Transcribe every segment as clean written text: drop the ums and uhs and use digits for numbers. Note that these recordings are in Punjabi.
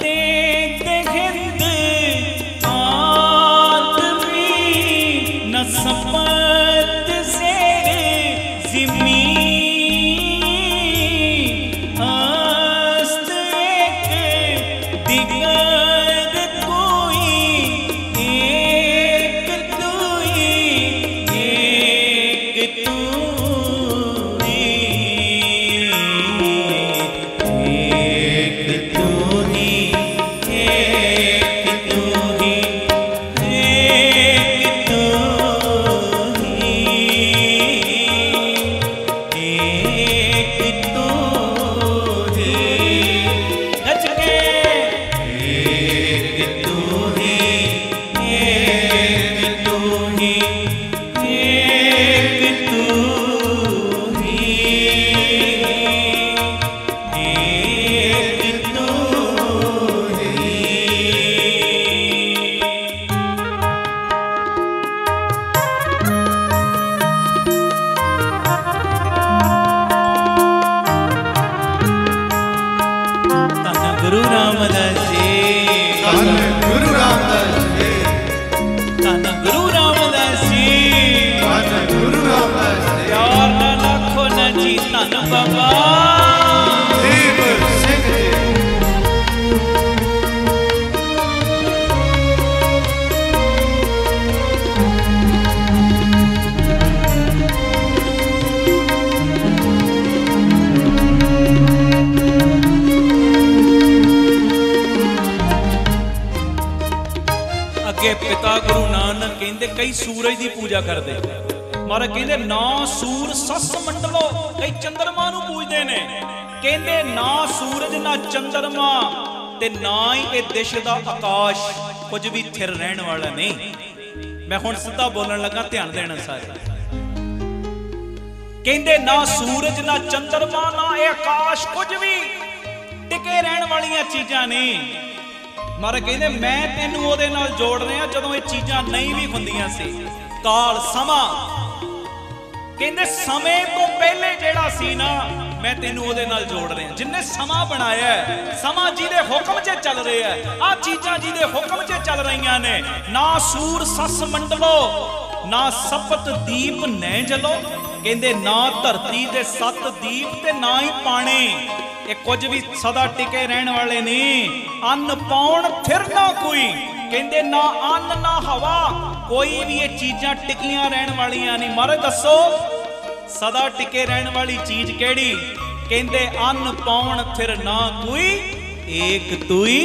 देखते हिंद आदमी न सपत से जिमी हस्त एक दिगर कोई एक तुई एक तू गुरु रामदास जी, गुरु रामदास जी, धन गुरु रामदास जी, गुरु रामदास जी। प्यार ना लाखो ना जी धन बाबा दीप सिंह जी। पिता गुरु नानक कहते कई सूरज की पूजा करते, महाराज कहते ना सूर सस मंडलो, कई चंद्रमा नूं पूजते ने, कहते ना सूरज ना चंद्रमा ते ना ही ये दिश दा आकाश कुछ भी थिर रहने वाला नहीं। मैं हुण सीधा बोलण लगा, ध्यान देना सारे। कहते ना सूरज ना चंद्रमा ना ये आकाश कुछ भी टिके रहने वाली चीजां नहीं। महाराज कहते मैं तेनू ओदे नाल जोड़ रहा जदों ये चीज़ां नहीं भी हुंदियां सी। काल समा कहते समय तो पहले जेड़ा सी ना मैं तेनू ओदे नाल जोड़ रहा, जिन्ने समा बनाया है, समा जिहदे हुक्म च चल रहा है, आ चीज़ां जिहदे हुक्म च चल रही ने। ना सूर सस मंडलो ना सपत दीप नै जलो, कहते ना धरती दे सत दीप ते ना ही पानी, ये कुछ भी सदा टिके रहने वाले नहीं। अन्न पाउण फिर ना कोई, कहते ना अन्न ना हवा, कोई भी ये चीज़ां टिकियां रहने वाली नहीं। महाराज दसो सदा टिके रहने वाली चीज केड़ी? कहते अन्न पाउण फिर ना कोई एक तुई,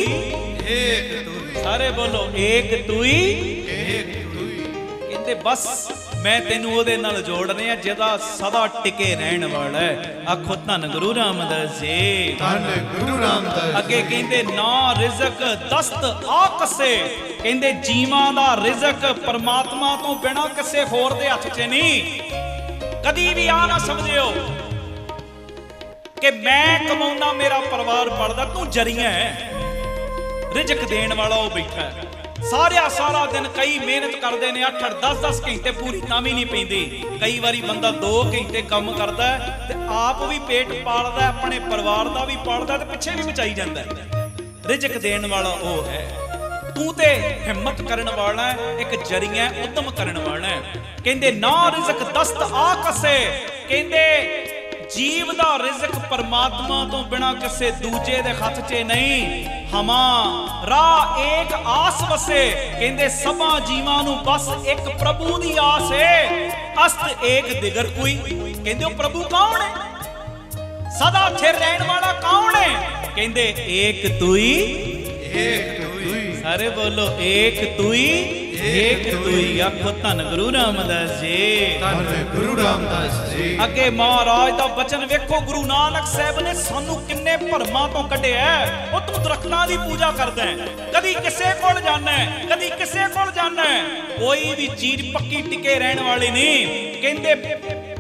एक तुई। सारे बोलो एक तुई, एक तुई। कहते बस मैं तेनू ओदे नाल जोड़ रहा जिहदा सदा टिके रहने वाला है। आखो धन गुरु रामदास जी, धन गुरु रामदास। अगे कहते ना रिजक दस्त आ कसे, कहते जीवां दा रिजक परमात्मा तो बिना किसे होर दे हथ च नहीं। कदी भी आ ना समझियो कि मैं कमाउना मेरा परिवार पढ़दा, तू जरिया है। रिजक देने वाला वो बैठा है सारा दिन, कई मेहनत करते हैं 8-8 10-10 घंटे पूरी काम ही नहीं पैंदी। कई बारी बंदा 2 घंटे काम करता है ते आप भी पेट पालदा, अपने परिवार का भी पालदा ते पिछे भी बचाई जाता है। रिजक देने वाला वो है, तू ते हिम्मत करने वाला है, एक जरिया उद्यम करने वाला है। कहते ना रिजक दस्त आ कसे, कहते जीव दा रिजक परमात्मा तो बिना किसे दूजे दे हथ च नहीं। हमारा एक आस वसे, कहते सबा जीवां नू बस एक प्रभु दी आस है। अस्त एक दिगर कोई, कहते वो प्रभु कौन है? सदा थिर रहने वाला कौन है? कहते एक तुई, एक तुई। सारे बोलो एक तुई, एक तुई। आखो धन गुरु रामदास जी, धन गुरु रामदास जी। अगे महाराज दा बचन वेखो, गुरु नानक साहब ने सानू किन्ने भरमां तो कढिया। ओ तू दरख्तां दी पूजा करदा है, कदी किसे कोल जाना है, कदी किसे कोल जाना है। कोई भी चीज पक्की टिके रहने वाली नहीं। कहंदे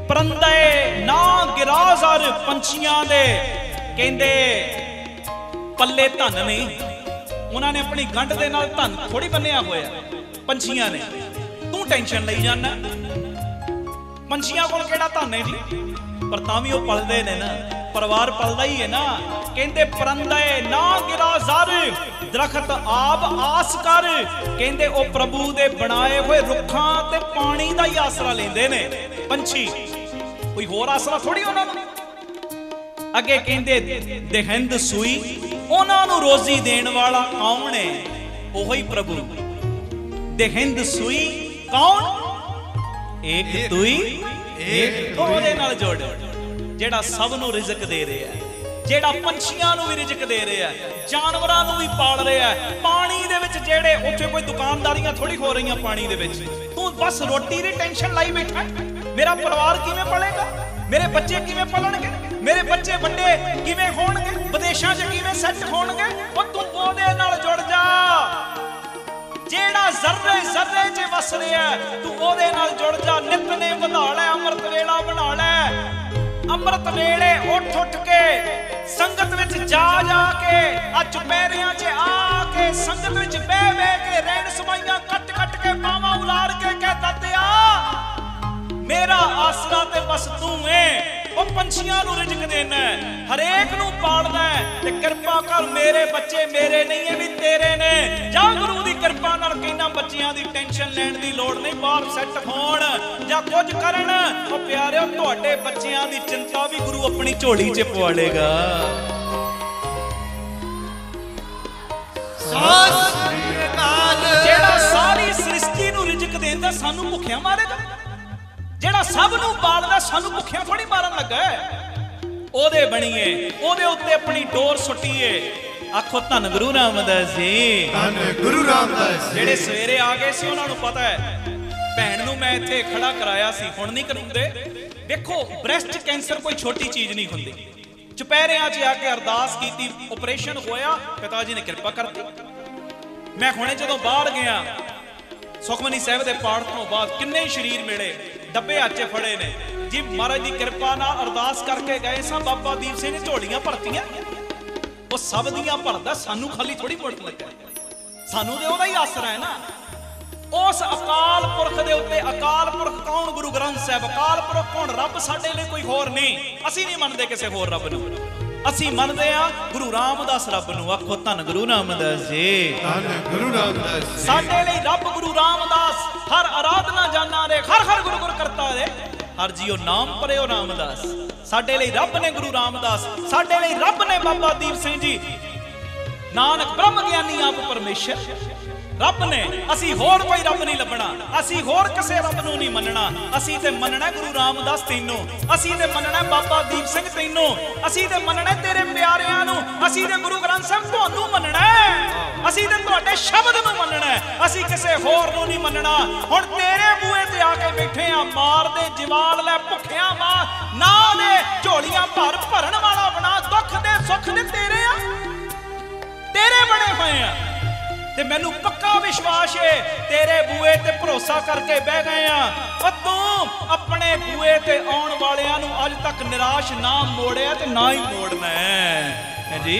परंदे ना गिराज़र पंछियां दे, कहंदे पल्ले धन नहीं। उन्होंने अपनी गंढ दे नाल धन थोड़ी बन्निया होया पंछियां ने। तू टेंशन लई जाना, पंछियां कोल केड़ा धन है जी, पर तां भी वो पलदे ने ना। परिवार पलदा ही है ना। कहंदे परंदे ना गिरा जर दरखत आप आस कर, कहंदे ओ प्रभु दे बनाए हुए रुखां ते पानी दा ही आसरा लेंदे ने पंछी, कोई होर आसरा थोड़ी उन्हां नूं। अगे कहंदे देहिंद सूई उन्हां नूं रोजी देण वाला कौन है? ओही प्रभु। देहिंद सूई कौन? एक तू ही, एक ओदे नाल जोड़, जेड़ा सब नूं रिज़क दे रहा है, जेड़ा पंछियां नूं भी रिज़क दे रहा है, जानवरां नूं भी पाल रहा है। पानी दे विच जेड़े उत्थे कोई दुकानदारियां थोड़ी हो रही पानी दे विच, तू बस रोटी दी टेंशन लाई बैठा। मेरा परिवार किवें पलेगा, मेरे बच्चे किवें पलणगे, मेरे बच्चे वड्डे किवें होणगे, विदेशां च किवें सैट होणगे। ओ तू ओदे नाल जुड़ जा जेड़ा जर्रे जर्रे च वस रहा है, तू ओदे नाल जुड़ जा। नित ने वधा लै, अमृत वेला बना लै, अमृत वेले उठ उठ के संगत विच जा जा के, आ चुपैरियां च आके संगत विच बह बह के रैन समाइयां कट कट के बावां उलाड़ के कहता दिया मेरा आसरा ते बस तू है। ओ पंछियां नूं रिज़क देना है, हरेक नूं पालदा है, ते किरपा कर मेरे बच्चे मेरे नहीं है भी तेरे ने। जा गुरु दी किरपा नाल कहना बच्चियां दी टेंशन लैण दी लोड़ नहीं, बाहर सैट होण जां कुछ करन। ओ प्यारेओ तुहाडे बच्चियां दी चिंता भी गुरु अपनी झोली च पवा लेगा। जेड़ा सारी सृष्टि नूं रिज़क देंदा सानू भुखिया मारेगा, जेड़ा सब नूं पालदा सानू भुखिया थोड़ी मारन लगा। ओदे बणीए, ओदे उत्ते अपनी डोर सुट्टीए। आखो धन गुरु रामदास जी, धन गुरु रामदास। जेड़े सवेरे आ गए सी उन्हां नूं पता है भैन नूं मैं इत्थे खड़ा कराया सी, हुण नहीं कराउंदे। देखो ब्रेस्ट कैंसर कोई छोटी चीज नहीं हुंदी। चुपैरियां च आके अरदास कीती, ऑपरेशन होया, पिता जी ने कृपा करती। मैं हुणे जदों बाहर गया सुखमनी साहिब दे पाठ तो बाद किन्ने शरीर मिले, डब्बे आचे फड़े ने जी। महाराज की कृपा नाल अरदास करके गए सा, बाबा दीप सिंह ने झोलियां भरतियां, वो सब दियां भरदा, सानू खाली थोड़ी मुड़न लगा। सानू ते ओदा ही आसरा है ना। उस अकाल पुरख दे उत्ते, अकाल पुरख कौन? गुरु ग्रंथ साहिब। अकाल पुरख कौन? रब साडे लई कोई होर नहीं। असीं नहीं मनदे किसे होर रब नूं, असीं मनदे आ गुरु रामदास रब नूं। आखो धन गुरु रामदास जी, धन गुरु रामदास। साडे लई रब गुरु रामदास, हर आराधना जाना रे, हर हर गुरु गुरु करता रे, हर जियो नाम पढ़ियो रामदास। साडे लई रब ने गुरु रामदास, साडे लई रब ने बाबा दीप सिंह जी, नानक ब्रह्म ज्ञानी आप परमेश्वर रब ने। असी होर कोई रब नहीं लभना, असी होर किसे रब नूं नहीं मनना। असी ते मनना गुरु रामदास तैनूं, असी ते मनना बाबा दीप सिंह तैनूं, असी ते मनना तेरे प्यारिआं नूं, असी ते गुरु ग्रंथ साहिब तुहानूं मनना है, असी ते तुहाडे शब्द नूं मनना है, असी किसे होर नूं नहीं मनना। हुण तेरे बूहे ते आके बैठे आ, मार दे जवाल लै भुखिया मार, ना दे झोलियां भर भरन वाला बना। दुख दे सुख दे तेरे आ, तेरे बने होए आ, ते मैनू पक्का विश्वास है तेरे बूए ते भरोसा करके बह गए आ। तू अपने बूए ते आउण वालियां नू अज तक निराश ना मोड़िया ते ना ही मोड़ना है जी।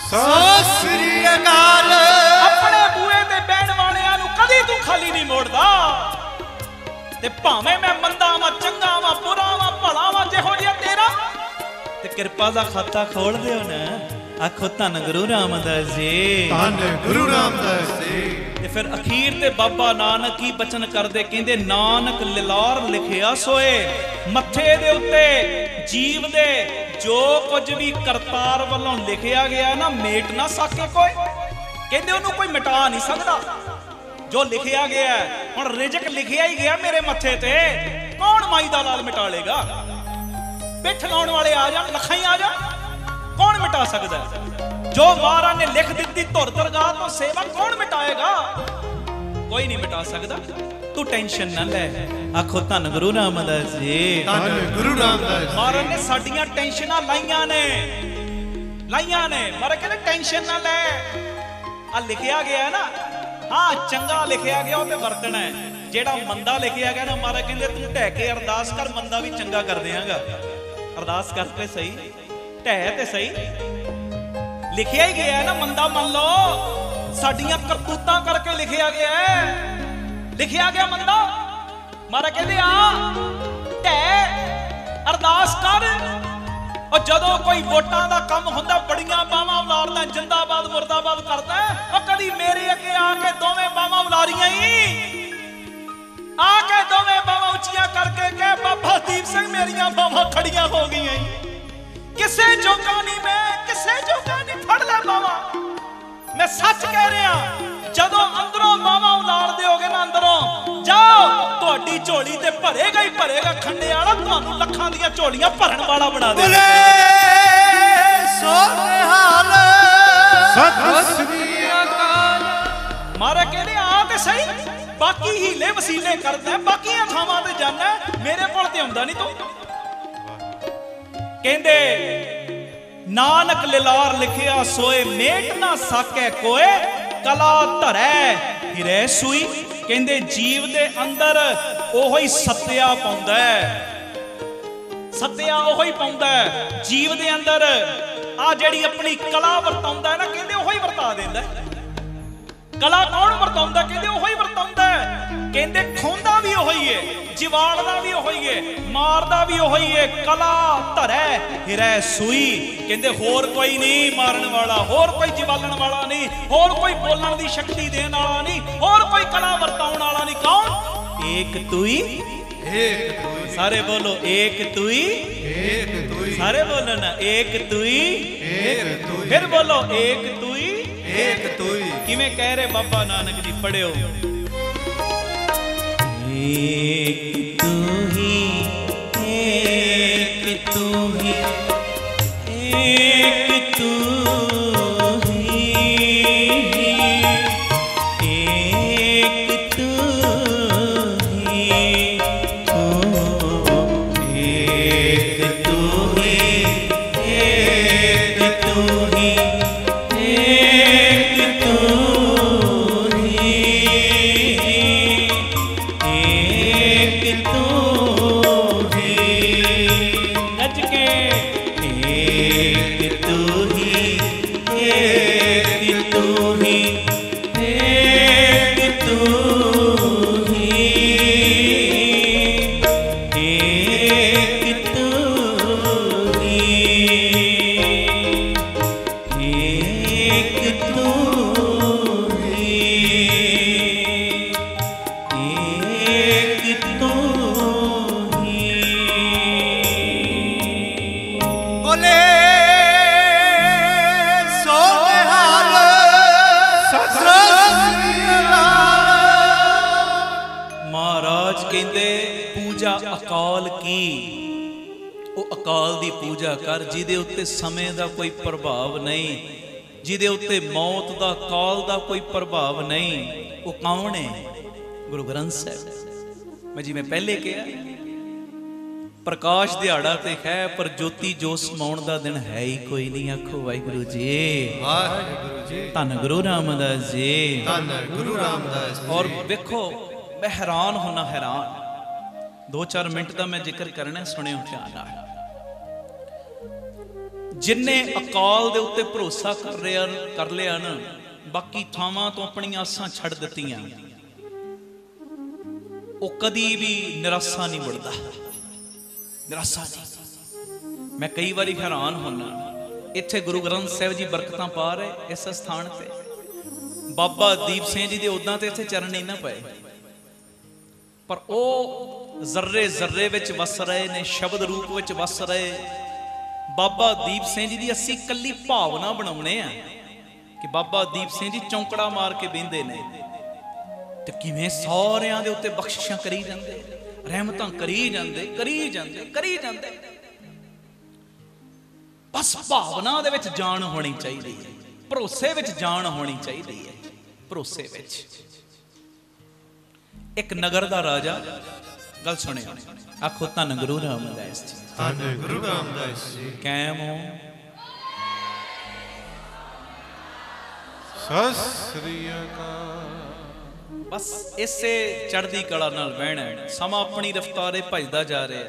सत श्री अकाल। अपने बूए ते बहण वालियां नू कदी तू खाली नहीं मोड़दा, ते भावें मैं मंदा वा चंगा वा बुरा वा भला वा जिहो जिहा तेरा, ते किरपा दा खाता खोल दिओ ना। आखो धन गुरु रामदास जी, धन गुरु रामदास जी। ते फिर अखीर ते बाबा नानक ही बचन करदे, कहंदे नानक लिलार लिखिया सोए, मत्थे दे उत्ते जीव दे जो कुछ भी करतार वालों लिखिया गया ना, मेट ना सके कोई। कहंदे ओनू कोई मिटा नहीं सकदा जो लिखिया गया। हुण रिजक लिखिया ही गया मेरे मत्थे ते, कौन माई दा लाल मिटा लेगा? पिठ लाउण वाले आ जाण, लखां ही आ जाण, कौन मिटा सकता है? जो महाराज ने लिख दी धुर दरगाह तो सेवा कौन मिटाएगा? कोई नहीं मिटा सकता। तू टेंशन ना ले। आखो धन गुरु रामदास जी, धन गुरु रामदास। महाराज ने साडियां टेंशनां लाइयां ने, लाइयां ने। महाराज कहते टेंशन ना ले, आ लिखिया गया ना, हाँ चंगा लिखिया गया वो वरतना है, जेड़ा मंदा लिखिया गया ना महाराज कहते तू ढह के अरदास कर, मंदा भी चंगा कर देंगा। अरदास करते सही, ढह ते सही, लिखिया ही गया है ना, मंदा मन लो। साडियां करतूतां करके लिखिया गया है, लिखिया गया मंदा। महाराज कहते आ ढह अरदास कर। और जदों कोई वोटां दा काम हुंदा बड़ियां बावां उलारदा जिंदाबाद मुर्दाबाद करदा, और कदी मेरे अगे आके दोवें बावां उलारियां ही आके दोवें बावां उच्चियां करके कह बाबा दीप सिंह मेरियां बावां खड़ियां हो गईयां। किसे जोगा नहीं, मैं किसे जोगा नहीं, फड़ ले बावां। मैं सच कह रहा, जदों अंदरों बावां उलार दोगे ना अंदरों, जाओ तुहाडी झोली ते भरेगा ही भरेगा खंडे वाला, तुहानू लखां दियां झोलियां भरन वाला बना दे। मारे कहने आ ते सही, बाकी हीले वसीले करदा, बाकी थावां ते जाना, मेरे कोल ते आउंदा नहीं तू। कहंदे नानक लिलार लिखिया सोए मेट ना साके कोए, कला धरै हिरै सूई। कहंदे जीव दे अंदर ओहो ही सत्या पाउंदा है, सत्या ओहो ही पाउंदा है जीव दे अंदर। आ जेड़ी अपनी कला वरताउंदा है ना, कहंदे ओहो ही वरता देंदा है। कला कौन वरताउंदा? कहंदे ओहो ही वरताउंदा है। कहंदे खोंदा भी ओहो ही है, जिवाड़दा भी ओहो ही है, मारदा भी ओहो ही है। कला धरै हिरै सूई। कहंदे होर कोई नहीं मारन वाला, होर कोई जिवालण वाला नहीं, होर कोई बोलण दी शक्ति देण वाला नहीं, होर कोई कला वरताउण वाला नहीं। कौन? एक तूई, एक तूई। सारे बोलो एक तूई, एक तूई। सारे बोलो ना एक तूई, एक तूई। फिर बोलो एक तूई, एक तूई। किवें कह रहे बाबा नानक जी, पढ़ियो। एक तू ही, एक तू ही, एक तू ही, एक तू ही, ओ एक तू ही, एक तू ही, एक तू ही, एक तू ही। गज के एक तू ही, एक तू ही, एक तू ही, एक तू ही, एक तू ही, एक तू ही। बोले सोनिहाल महाराज कहंदे पूजा अकाल की, वो अकाल दी पूजा कर जिहदे उत्ते समय दा कोई प्रभाव नहीं, जिहदे उत्ते मौत दा काल दा कोई प्रभाव नहीं। वो कौन है? गुरु ग्रंथ साहिब। मैं जिवें पहले कहा, प्रकाश दिहाड़ा ते है पर ज्योति जो समाउण दा दिन है ही कोई नहीं। आखो वाहिगुरु जी, वाहिगुरु जी, धन गुरु रामदास जी, धन गुरु रामदास जी। और देखो मैं हैरान होना, हैरान। 2-4 मिनट का मैं जिक्र करना, सुनियो ध्यान नाल। जिन्ने अकाल दे उत्ते भरोसा कर लिया ना, बाकी थावां तो अपनी आसां छड़ दित्तियां, वो कदी भी निराशा नहीं मुड़दा, निराशा नहीं। मैं कई बारी हैरान होना, इत्थे गुरु ग्रंथ साहिब जी बरकतां पा रहे इस स्थान ते। बाबा दीप सिंह जी दे उदां ते इत्थे चरण नहीं ना पए, पर वो जर्रे जर्रे विच वस रहे ने, शब्द रूप विच वस रहे। बाबा दीप सिंह जी दी असीं कल्ली भावना बनाउणे आ कि बाबा दीप सिंह जी चौंकड़ा मार के बेंदे ने, ते किवें सारियां दे उत्ते बख्शिशां करी जांदे, रहमतां करी जांदे, करी जांदे, करी जांदे। बस भावना दे विच जान होनी चाहिदी है, भरोसे विच जान होनी चाहिदी है, भरोसे विच। एक नगर दा राजा, गल सुने, आखो धन गुरु रामदास जी, धन गुरु रामदास जी। कैम हो? सत श्री अकाल। बस इसे चढ़दी कला नाल बहना। समा अपनी रफ्तारे भजदा जा रहा है,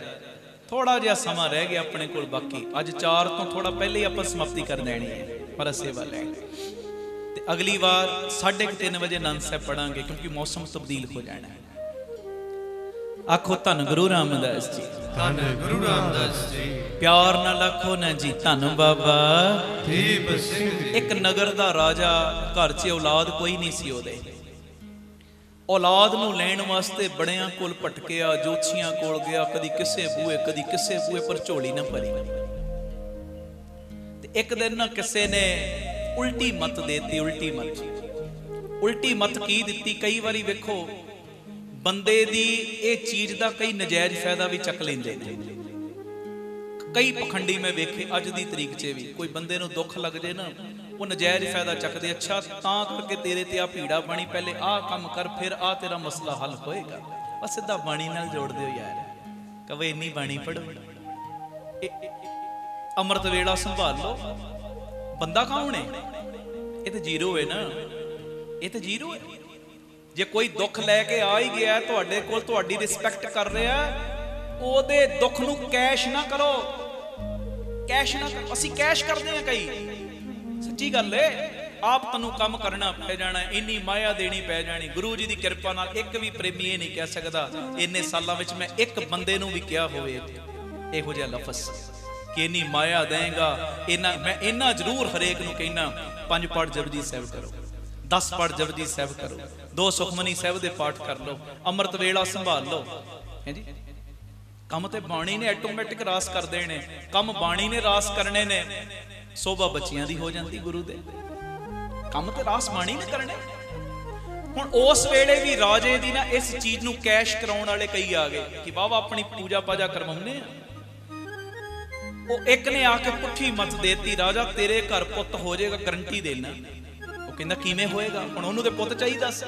थोड़ा जिहा समा रह गया अपने कोल बाकी। अज 4 तो थोड़ा पहले ही आपां समाप्ति कर देनी है, पर सेवा लैनी। ते अगली बार 3:30 बजे आनंद साहिब पढ़ांगे, क्योंकि मौसम तब्दील हो जाना है। ਆਖੋ ਧੰਨ ਗੁਰੂ ਰਾਮਦਾਸ ਜੀ। ਧੰਨ ਗੁਰੂ ਰਾਮਦਾਸ ਜੀ। ਪਿਆਰ ਨਾਲ ਆਖੋ ਨਾ ਜੀ ਧੰਨ ਬਾਬਾ ਦੀਪ ਸਿੰਘ ਜੀ। ਇੱਕ ਨਗਰ ਦਾ ਰਾਜਾ, ਘਰ 'ਚ ਔਲਾਦ ਕੋਈ ਨਹੀਂ ਸੀ ਉਹਦੇ। ਔਲਾਦ ਨੂੰ ਲੈਣ ਵਾਸਤੇ ਬੜਿਆਂ ਕੋਲ ਭਟਕਿਆ, ਜੋਤਸ਼ੀਆਂ ਕੋਲ ਗਿਆ, ਕਦੀ ਕਿਸੇ ਬੂਹੇ ਕਦੀ ਕਿਸੇ ਬੂਹੇ, ਪਰ ਝੋਲੀ ਨਾ ਭਰੀ। ਤੇ ਇੱਕ ਦਿਨ ਨਾ ਕਿਸੇ ਨੇ ਉਲਟੀ ਮੱਤ ਦੇਤੀ। ਉਲਟੀ ਮੱਤ ਕੀ ਦਿੱਤੀ? ਕਈ ਵਾਰੀ ਵੇਖੋ ਬੰਦੇ ਦੀ ਇਹ ਚੀਜ਼ ਦਾ ਕਈ ਨਜਾਇਜ਼ ਫਾਇਦਾ ਵੀ ਚੱਕ ਲੈਂਦੇ ਨੇ। ਕਈ ਪਖੰਡੀ ਮੈਂ ਵੇਖੇ ਅੱਜ ਦੀ ਤਰੀਕ 'ਚ ਵੀ, ਕੋਈ ਬੰਦੇ ਨੂੰ ਦੁੱਖ ਲੱਗ ਜੇ ਨਾ, ਉਹ ਨਜਾਇਜ਼ ਫਾਇਦਾ ਚੱਕਦੇ। ਅੱਛਾ ਤਾਂ ਕਰਕੇ ਤੇਰੇ ਤੇ ਆ ਭੀੜਾ ਬਣੀ, ਪਹਿਲੇ ਆਹ ਕੰਮ ਕਰ, ਫਿਰ ਆਹ ਤੇਰਾ ਮਸਲਾ ਹੱਲ ਹੋਏਗਾ। ਬਸ ਸਿੱਧਾ ਬਾਣੀ ਨਾਲ ਜੋੜ ਦਿਓ ਯਾਰ, ਕਵੇ ਇੰਨੀ ਬਾਣੀ ਪੜੋ, ਅੰਮ੍ਰਿਤ ਵੇਲਾ ਸੰਭਾਲ ਲਓ। ਬੰਦਾ ਕੌਣ ਹੈ? ਇਹ ਤਾਂ ਜ਼ੀਰੋ ਹੈ ਨਾ, ਇਹ ਤਾਂ ਜ਼ੀਰੋ ਹੈ। ਜੇ ਕੋਈ ਦੁੱਖ ਲੈ ਕੇ ਆ ਹੀ ਗਿਆ ਤੁਹਾਡੇ ਕੋਲ, ਤੁਹਾਡੀ ਰਿਸਪੈਕਟ ਕਰ ਰਿਹਾ, ਉਹਦੇ ਦੁੱਖ ਨੂੰ ਕੈਸ਼ ਨਾ ਕਰੋ, ਕੈਸ਼ ਨਾ ਕਰੋ। ਅਸੀਂ ਕੈਸ਼ ਕਰਦੇ ਹਾਂ ਕਈ, ਸੱਚੀ ਗੱਲ ਏ। ਆਪ ਤੈਨੂੰ ਕੰਮ ਕਰਨਾ ਪੈ ਜਾਣਾ, ਇੰਨੀ ਮਾਇਆ ਦੇਣੀ ਪੈ ਜਾਣੀ। ਗੁਰੂ ਜੀ ਦੀ ਕਿਰਪਾ ਨਾਲ ਇੱਕ ਵੀ ਪ੍ਰੇਮੀ ਇਹ ਨਹੀਂ ਕਹਿ ਸਕਦਾ ਇੰਨੇ ਸਾਲਾਂ ਵਿੱਚ ਮੈਂ ਇੱਕ ਬੰਦੇ ਨੂੰ ਵੀ ਕਿਹਾ ਹੋਵੇ ਇਹੋ ਜਿਹਾ ਲਫ਼ਜ਼ ਕਿ ਇੰਨੀ ਮਾਇਆ ਦੇਂਗਾ। ਮੈਂ ਇੰਨਾ ਜ਼ਰੂਰ ਹਰੇਕ ਨੂੰ ਕਹਿਣਾ, 5 ਪੜ ਜਪਜੀ ਸਾਹਿਬ ਕਰੋ, 10 ਪੜ ਜਪਜੀ ਸਾਹਿਬ ਕਰੋ, 2 ਸੁਖਮਨੀ ਸਾਹਿਬ ਦੇ ਪਾਠ ਕਰ ਲਓ, ਅੰਮ੍ਰਿਤ ਵੇਲਾ ਸੰਭਾਲ ਲਓ। ਹੈ ਜੀ, ਕੰਮ ਤੇ ਬਾਣੀ ਨੇ ਆਟੋਮੈਟਿਕ ਰਾਸ ਕਰ ਦੇਣੇ, ਕੰਮ ਬਾਣੀ ਨੇ ਰਾਸ ਕਰਨੇ ਨੇ। ਸੋਭਾ ਬੱਚਿਆਂ ਦੀ ਹੋ ਜਾਂਦੀ ਗੁਰੂ ਦੇ, ਕੰਮ ਤੇ ਰਾਸ ਬਾਣੀ ਨੇ ਕਰਨੇ। ਹੁਣ ਉਸ ਵੇਲੇ ਵੀ ਰਾਜੇ ਦੀ ਨਾ ਇਸ ਚੀਜ਼ ਨੂੰ ਕੈਸ਼ ਕਰਾਉਣ ਵਾਲੇ ਕਈ ਆ ਗਏ ਕਿ ਬਾਬਾ ਆਪਣੀ ਪੂਜਾ ਪਾਜਾ ਕਰਵਾਉਂਦੇ ਆ। ਉਹ ਇੱਕ ਨੇ ਆ ਕੇ ਪੁੱਠੀ ਮੱਤ ਦੇਤੀ, ਰਾਜਾ ਤੇਰੇ ਘਰ ਪੁੱਤ ਹੋ ਜਾਏਗਾ, ਗਰੰਟੀ ਦੇਣਾ। ਉਹ ਕਹਿੰਦਾ ਕਿਵੇਂ ਹੋਏਗਾ? ਹੁਣ ਉਹਨੂੰ ਤੇ ਪੁੱਤ ਚਾਹੀਦਾ ਸੀ।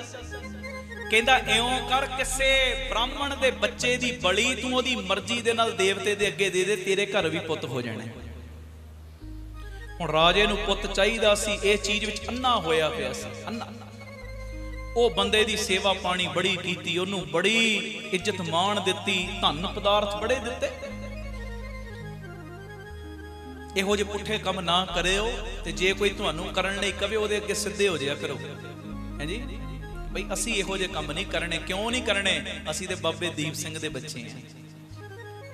ਕਹਿੰਦਾ ਇਉਂ ਕਰ, ਕਿਸੇ ਬ੍ਰਾਹਮਣ ਦੇ ਬੱਚੇ ਦੀ ਬਲੀ ਤੂੰ ਉਹਦੀ ਮਰਜ਼ੀ ਦੇ ਨਾਲ ਦੇਵਤੇ ਦੇ ਅੱਗੇ ਦੇ ਦੇ, ਤੇਰੇ ਘਰ ਵੀ ਪੁੱਤ ਹੋ ਜਾਣਾ। ਹੁਣ ਰਾਜੇ ਨੂੰ ਪੁੱਤ ਚਾਹੀਦਾ ਸੀ, ਇਹ ਚੀਜ਼ ਵਿੱਚ ਅੰਨਾ ਹੋਇਆ ਪਿਆ ਸੀ, ਅੰਨਾ। ਉਹ ਬੰਦੇ ਦੀ ਸੇਵਾ ਪਾਣੀ ਬੜੀ ਕੀਤੀ, ਉਹਨੂੰ ਬੜੀ ਇੱਜ਼ਤ ਮਾਣ ਦਿੱਤੀ, ਧਨ ਪਦਾਰਥ ਬੜੇ ਦਿੱਤੇ। ਇਹੋ ਜਿਹੇ ਪੁੱਠੇ ਕੰਮ ਨਾ ਕਰਿਓ, ਤੇ ਜੇ ਕੋਈ ਤੁਹਾਨੂੰ ਕਰਨ ਲਈ ਕਵੇ ਉਹਦੇ ਅੱਗੇ ਸਿੱਧੇ ਹੋ ਜਾਇਆ ਕਰੋ। ਹੈ ਜੀ ਬਈ, ਅਸੀਂ ਇਹੋ ਜਿਹੇ ਕੰਮ ਨਹੀਂ ਕਰਨੇ। ਕਿਉਂ ਨਹੀਂ ਕਰਨੇ? ਅਸੀਂ ਤੇ ਬਾਬੇ ਦੀਪ ਸਿੰਘ ਦੇ ਬੱਚੇ ਹਾਂ,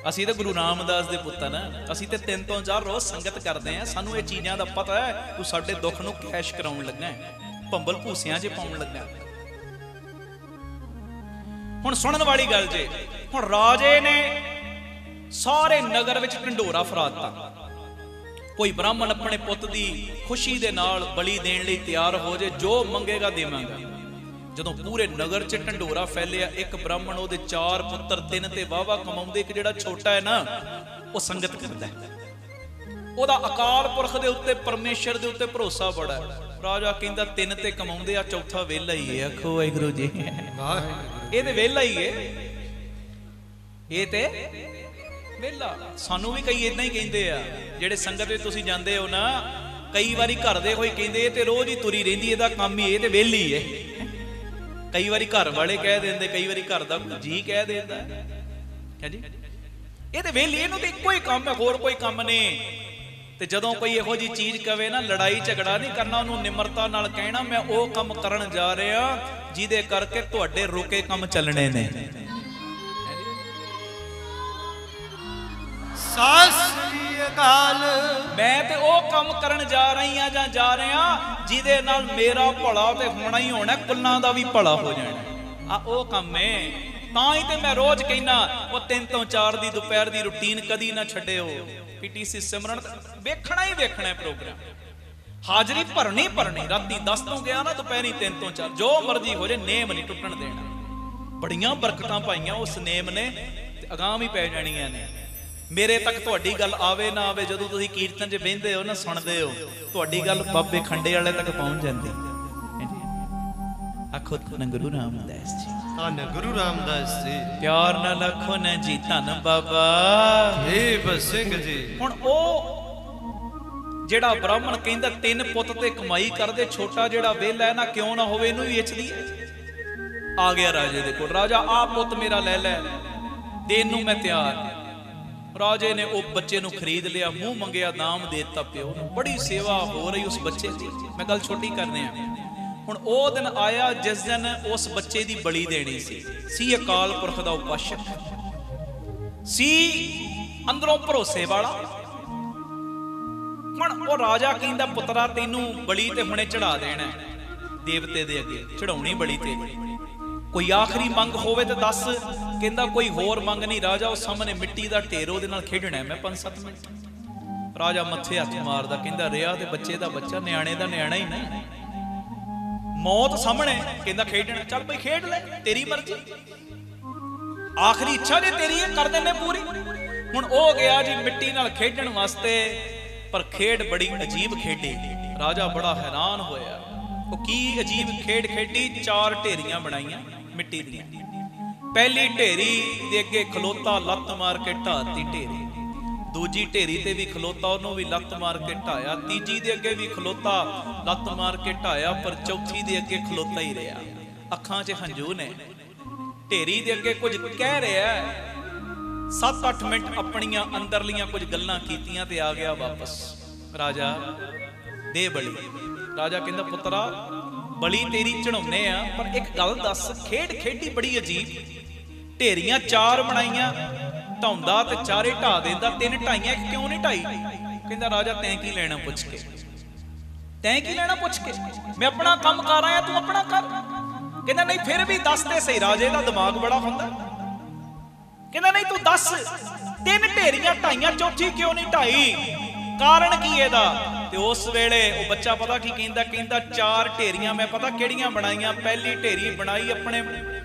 ਅਸੀਂ ਤੇ ਗੁਰੂ ਰਾਮਦਾਸ ਦੇ ਪੁੱਤ ਨਾ। ਅਸੀਂ ਤੇ 3 ਤੋਂ 4 ਰੋਜ਼ ਸੰਗਤ ਕਰਦੇ ਹਾਂ, ਸਾਨੂੰ ਇਹ ਚੀਜ਼ਾਂ ਦਾ ਪਤਾ ਹੈ। ਤੂੰ ਸਾਡੇ ਦੁੱਖ ਨੂੰ ਕੈਸ਼ ਕਰਾਉਣ ਲੱਗਾ, ਭੰਬਲ ਭੂਸਿਆਂ 'ਚ ਪਾਉਣ ਲੱਗਾ। ਹੁਣ ਸੁਣਨ ਵਾਲੀ ਗੱਲ ਜੇ, ਹੁਣ ਰਾਜੇ ਨੇ ਸਾਰੇ ਨਗਰ ਵਿੱਚ ਢੰਡੋਰਾ ਫਰਾਤਾ। ਕੋਈ ਬ੍ਰਾਹਮਣ ਆਪਣੇ ਪੁੱਤ ਦੀ ਖੁਸ਼ੀ ਦੇ ਨਾਲ ਬਲੀ ਦੇਣ ਲਈ ਤਿਆਰ ਹੋ ਜੇ, ਜੋ ਮੰਗੇਗਾ ਦੇਵਾਂਗਾ। ਜਦੋਂ ਪੂਰੇ ਨਗਰ 'ਚ ਢੰਡੋਰਾ ਫੈਲਿਆ, ਇੱਕ ਬ੍ਰਾਹਮਣ, ਉਹਦੇ 4 ਪੁੱਤਰ, 3 ਤੇ ਵਾਹਵਾ ਕਮਾਉਂਦੇ, ਇੱਕ ਜਿਹੜਾ ਛੋਟਾ ਹੈ ਨਾ ਉਹ ਸੰਗਤ ਕਰਦਾ। ਉਹਦਾ ਅਕਾਲ ਪੁਰਖ ਦੇ ਉੱਤੇ, ਪਰਮੇਸ਼ਰ ਦੇ ਉੱਤੇ ਭਰੋਸਾ ਬੜਾ ਹੈ। ਰਾਜਾ ਕਹਿੰਦਾ 3 ਤੇ ਕਮਾਉਂਦੇ ਆ, ਚੌਥਾ ਵਿਹਲਾ ਹੀ ਹੈ। ਆਖੋ ਵਾਹਿਗੁਰੂ ਜੀ। ਇਹ ਤੇ ਵਿਹਲਾ ਹੀ ਹੈ, ਇਹ ਤੇ ਵਿਹਲਾ। ਸਾਨੂੰ ਵੀ ਕਈ ਇਦਾਂ ਹੀ ਕਹਿੰਦੇ ਆ, ਜਿਹੜੇ ਸੰਗਤ ਵਿੱਚ ਤੁਸੀਂ ਜਾਂਦੇ ਹੋ ਨਾ, ਕਈ ਵਾਰੀ ਘਰ ਦੇ ਕੋਈ ਕਹਿੰਦੇ ਇਹ ਤੇ ਰੋਜ਼ ਹੀ ਤੁਰੀ ਰਹਿੰਦੀ, ਇਹਦਾ ਕੰਮ ਹੀ ਇਹ ਤੇ ਵਿਹਲੀ ਹੈ। ਕਈ ਵਾਰੀ ਘਰ ਵਾਲੇ ਕਹਿ ਦਿੰਦੇ, ਕਈ ਵਾਰੀ ਘਰ ਦਾ ਜੀ ਕਹਿ ਦਿੰਦਾ ਹੈ ਜੀ, ਇਹ ਤੇ ਵਿਹਲੀ, ਇਹਨੂੰ ਤੇ ਇੱਕੋ ਹੀ ਕੰਮ ਹੈ, ਹੋਰ ਕੋਈ ਕੰਮ ਨਹੀਂ। ਤੇ ਜਦੋਂ ਕੋਈ ਇਹੋ ਜਿਹੀ ਚੀਜ਼ ਕਵੇ ਨਾ, ਲੜਾਈ ਝਗੜਾ ਨਹੀਂ ਕਰਨਾ, ਉਹਨੂੰ ਨਿਮਰਤਾ ਨਾਲ ਕਹਿਣਾ, ਮੈਂ ਉਹ ਕੰਮ ਕਰਨ ਜਾ ਰਿਹਾ ਜਿਹਦੇ ਕਰਕੇ ਤੁਹਾਡੇ ਰੁਕੇ ਕੰਮ ਚੱਲਣੇ ਨੇ। ਸਤਿ ਸ੍ਰੀ ਅਕਾਲ। ਮੈਂ ਤੇ ਉਹ ਕੰਮ ਕਰਨ ਜਾ ਰਹੀ ਆ ਜਾਂ ਜਾ ਰਿਹਾ ਜਿਹਦੇ ਨਾਲ ਮੇਰਾ ਭਲਾ ਤੇ ਹੋਣਾ ਹੀ ਹੋਣਾ, ਕੁੱਲਾਂ ਦਾ ਵੀ ਭਲਾ ਹੋ ਜਾਣਾ। ਆ ਉਹ ਕੰਮ ਹੈ। ਤਾਂ ਹੀ ਤੇ ਮੈਂ ਰੋਜ਼ ਕਹਿਣਾ, ਉਹ 3 ਤੋਂ 4 ਦੀ ਦੁਪਹਿਰ ਦੀ ਰੁਟੀਨ ਕਦੀ ਨਾ ਛੱਡਿਓ। ਪੀਟੀਸੀ ਸਿਮਰਨ ਵੇਖਣਾ ਹੀ ਵੇਖਣਾ ਪ੍ਰੋਗਰਾਮ, ਹਾਜ਼ਰੀ ਭਰਨੀ ਭਰਨੀ। ਰਾਤੀ 10 ਤੋਂ ਗਿਆ ਨਾ, ਦੁਪਹਿਰੀ 3 ਤੋਂ 4, ਜੋ ਮਰਜ਼ੀ ਹੋ ਜਾਏ, ਨੇਮ ਨਹੀਂ ਟੁੱਟਣ ਦੇਣਾ। ਬੜੀਆਂ ਬਰਕਤਾਂ ਪਾਈਆਂ ਉਸ ਨੇਮ ਨੇ, ਤੇ ਅਗਾਂਹ ਵੀ ਪੈ ਜਾਣੀਆਂ ਨੇ। ਮੇਰੇ ਤੱਕ ਤੁਹਾਡੀ ਗੱਲ ਆਵੇ ਨਾ ਆਵੇ, ਜਦੋਂ ਤੁਸੀਂ ਕੀਰਤਨ 'ਚ ਬਹਿੰਦੇ ਹੋ ਨਾ, ਸੁਣਦੇ ਹੋ, ਤੁਹਾਡੀ ਗੱਲ ਬਾਬੇ ਖੰਡੇ ਵਾਲੇ ਤੱਕ ਪਹੁੰਚ ਜਾਂਦੀ। ਆਖੋ ਧੰਨ ਗੁਰੂ ਰਾਮਦਾਸ ਜੀ। ਧੰਨ ਗੁਰੂ ਰਾਮਦਾਸ ਜੀ। ਪਿਆਰ ਨਾਲ ਆਖੋ ਨਾ ਜੀ ਧੰਨ ਬਾਬਾ ਦੀਪ ਸਿੰਘ ਜੀ। ਹੁਣ ਉਹ ਜਿਹੜਾ ਬ੍ਰਾਹਮਣ ਕਹਿੰਦਾ 3 ਪੁੱਤ ਤੇ ਕਮਾਈ ਕਰਦੇ, ਛੋਟਾ ਜਿਹੜਾ ਵਿਹਲਾ ਹੈ ਨਾ, ਕਿਉਂ ਨਾ ਹੋਵੇ, ਇਹਨੂੰ ਵੀ ਵੇਚਦੀ। ਆ ਗਿਆ ਰਾਜੇ ਦੇ ਕੋਲ, ਰਾਜਾ ਆ ਪੁੱਤ ਮੇਰਾ ਲੈ ਲੈ, ਦੇਣ ਨੂੰ ਮੈਂ ਤਿਆਰ। ਰਾਜੇ ਨੇ ਉਹ ਬੱਚੇ ਨੂੰ ਖਰੀਦ ਲਿਆ, ਮੂੰਹ ਮੰਗਿਆ ਦਾਮ ਦੇ ਦਿੱਤਾ ਪਿਓ ਨੂੰ। ਬੜੀ ਸੇਵਾ ਹੋ ਰਹੀ ਉਸ ਬੱਚੇ ਦੀ। ਮੈਂ ਗੱਲ ਛੋਟੀ ਕਰਨੇ ਆ। ਹੁਣ ਉਹ ਦਿਨ ਆਇਆ ਜਿਸ ਦਿਨ ਉਸ ਬੱਚੇ ਦੀ ਬਲੀ ਦੇਣੀ ਸੀ ਅਕਾਲ ਪੁਰਖ ਦਾ ਉਪਾਸ਼ਕ ਸੀ, ਅੰਦਰੋਂ ਭਰੋਸੇ ਵਾਲਾ। ਹੁਣ ਉਹ ਰਾਜਾ ਕਹਿੰਦਾ ਪੁੱਤਰਾ ਤੈਨੂੰ ਬਲੀ ਤੇ ਹੁਣੇ ਚੜਾ ਦੇਣਾ ਦੇਵਤੇ ਦੇ ਅੱਗੇ, ਚੜਾਉਣੀ ਬਲੀ ਤੇ, ਕੋਈ ਆਖਰੀ ਮੰਗ ਹੋਵੇ ਤਾਂ ਦੱਸ। ਕਹਿੰਦਾ ਕੋਈ ਹੋਰ ਮੰਗ ਨਹੀਂ ਰਾਜਾ, ਉਹ ਸਾਹਮਣੇ ਮਿੱਟੀ ਦਾ ਢੇਰ ਉਹਦੇ ਨਾਲ ਖੇਡਣਾ ਮੈਂ 5-7 ਮਿੰਟ। ਰਾਜਾ ਮੱਥੇ ਹੱਥ ਮਾਰਦਾ ਕਹਿੰਦਾ ਰਿਹਾ ਤੇ ਬੱਚੇ ਦਾ ਬੱਚਾ, ਨਿਆਣੇ ਦਾ ਨਿਆਣਾ ਹੀ ਨਾ, ਮੌਤ ਸਾਹਮਣੇ। ਕਹਿੰਦਾ ਖੇਡਣਾ, ਚੱਲ ਭਾਈ ਖੇਡ ਲੈ, ਤੇਰੀ ਮਰਜ਼ੀ, ਆਖਰੀ ਇੱਛਾ ਜੇ ਤੇਰੀ ਹੈ ਕਰ ਦਿੰਦੇ ਪੂਰੀ। ਹੁਣ ਉਹ ਗਿਆ ਜੀ ਮਿੱਟੀ ਨਾਲ ਖੇਡਣ ਵਾਸਤੇ, ਪਰ ਖੇਡ ਬੜੀ ਅਜੀਬ ਖੇਡੀ। ਰਾਜਾ ਬੜਾ ਹੈਰਾਨ ਹੋਇਆ, ਉਹ ਕੀ ਅਜੀਬ ਖੇਡ ਖੇਡੀ। 4 ਢੇਰੀਆਂ ਬਣਾਈਆਂ ਮਿੱਟੀ ਦੀਆਂ। ਪਹਿਲੀ ਢੇਰੀ ਦੇ ਅੱਗੇ ਖਲੋਤਾ, ਲੱਤ ਮਾਰ ਕੇ ਢਾਤੀ ਢੇਰੀ। ਦੂਜੀ ਢੇਰੀ ਤੇ ਵੀ ਖਲੋਤਾ, ਉਹਨੂੰ ਵੀ ਲੱਤ ਮਾਰ ਕੇ ਢਾਇਆ। ਤੀਜੀ ਦੇ ਅੱਗੇ ਵੀ ਖਲੋਤਾ, ਲੱਤ ਮਾਰ ਕੇ ਢਾਇਆ। ਪਰ ਚੌਥੀ ਦੇ ਅੱਗੇ ਖਲੋਤਾ ਹੀ ਰਿਹਾ, ਅੱਖਾਂ 'ਚ ਹੰਝੂ ਨੇ। ਢੇਰੀ ਦੇ ਅੱਗੇ ਕੁਝ ਕਹਿ ਰਿਹਾ। 7-8 ਮਿੰਟ ਆਪਣੀਆਂ ਅੰਦਰਲੀਆਂ ਕੁਝ ਗੱਲਾਂ ਕੀਤੀਆਂ ਤੇ ਆ ਗਿਆ ਵਾਪਸ। ਰਾਜਾ ਦੇ ਬਲੀ। ਰਾਜਾ ਕਹਿੰਦਾ ਪੁੱਤਰਾ ਬਲੀ ਤੇਰੀ ਚੜਾਉਨੇ ਆ, ਪਰ ਇੱਕ ਗੱਲ ਦੱਸ, ਖੇਡ ਖੇਡੀ ਬੜੀ ਅਜੀਬ। ਢੇਰੀਆਂ 4 ਬਣਾਈਆਂ, ਢਾਉਂਦਾ ਤੇ 4 ਢਾ ਦਿੰਦਾ, 3 ਢਾਈਆਂ, ਇੱਕ ਕਿਉਂ ਨਹੀਂ ਢਾਈ? ਕਹਿੰਦਾ ਰਾਜਾ ਤੈਂ ਕੀ ਲੈਣਾ ਪੁੱਛ ਕੇ, ਤੈਂ ਕੀ ਲੈਣਾ ਪੁੱਛ ਕੇ, ਮੈਂ ਆਪਣਾ ਕੰਮ ਕਰ ਆਇਆ, ਤੂੰ ਆਪਣਾ ਕਰ। ਕਹਿੰਦਾ ਨਹੀਂ ਫਿਰ ਵੀ ਦੱਸ ਤੇ ਸਹੀ, ਰਾਜੇ ਦਾ ਦਿਮਾਗ ਬੜਾ ਹੁੰਦਾ। ਕਹਿੰਦਾ ਨਹੀਂ ਤੂੰ ਦੱਸ, 3 ਢੇਰੀਆਂ ਢਾਈਆਂ, ਚੌਥੀ ਕਿਉਂ ਨਹੀਂ ਢਾਈ, ਕਾਰਨ ਕੀ ਇਹਦਾ? ਤੇ ਉਸ ਵੇਲੇ ਉਹ ਬੱਚਾ ਪਤਾ ਕੀ ਕਹਿੰਦਾ? ਕਹਿੰਦਾ 4 ਢੇਰੀਆਂ ਮੈਂ ਪਤਾ ਕਿਹੜੀਆਂ ਬਣਾਈਆਂ। ਪਹਿਲੀ ਢੇਰੀ ਬਣਾਈ ਆਪਣੇ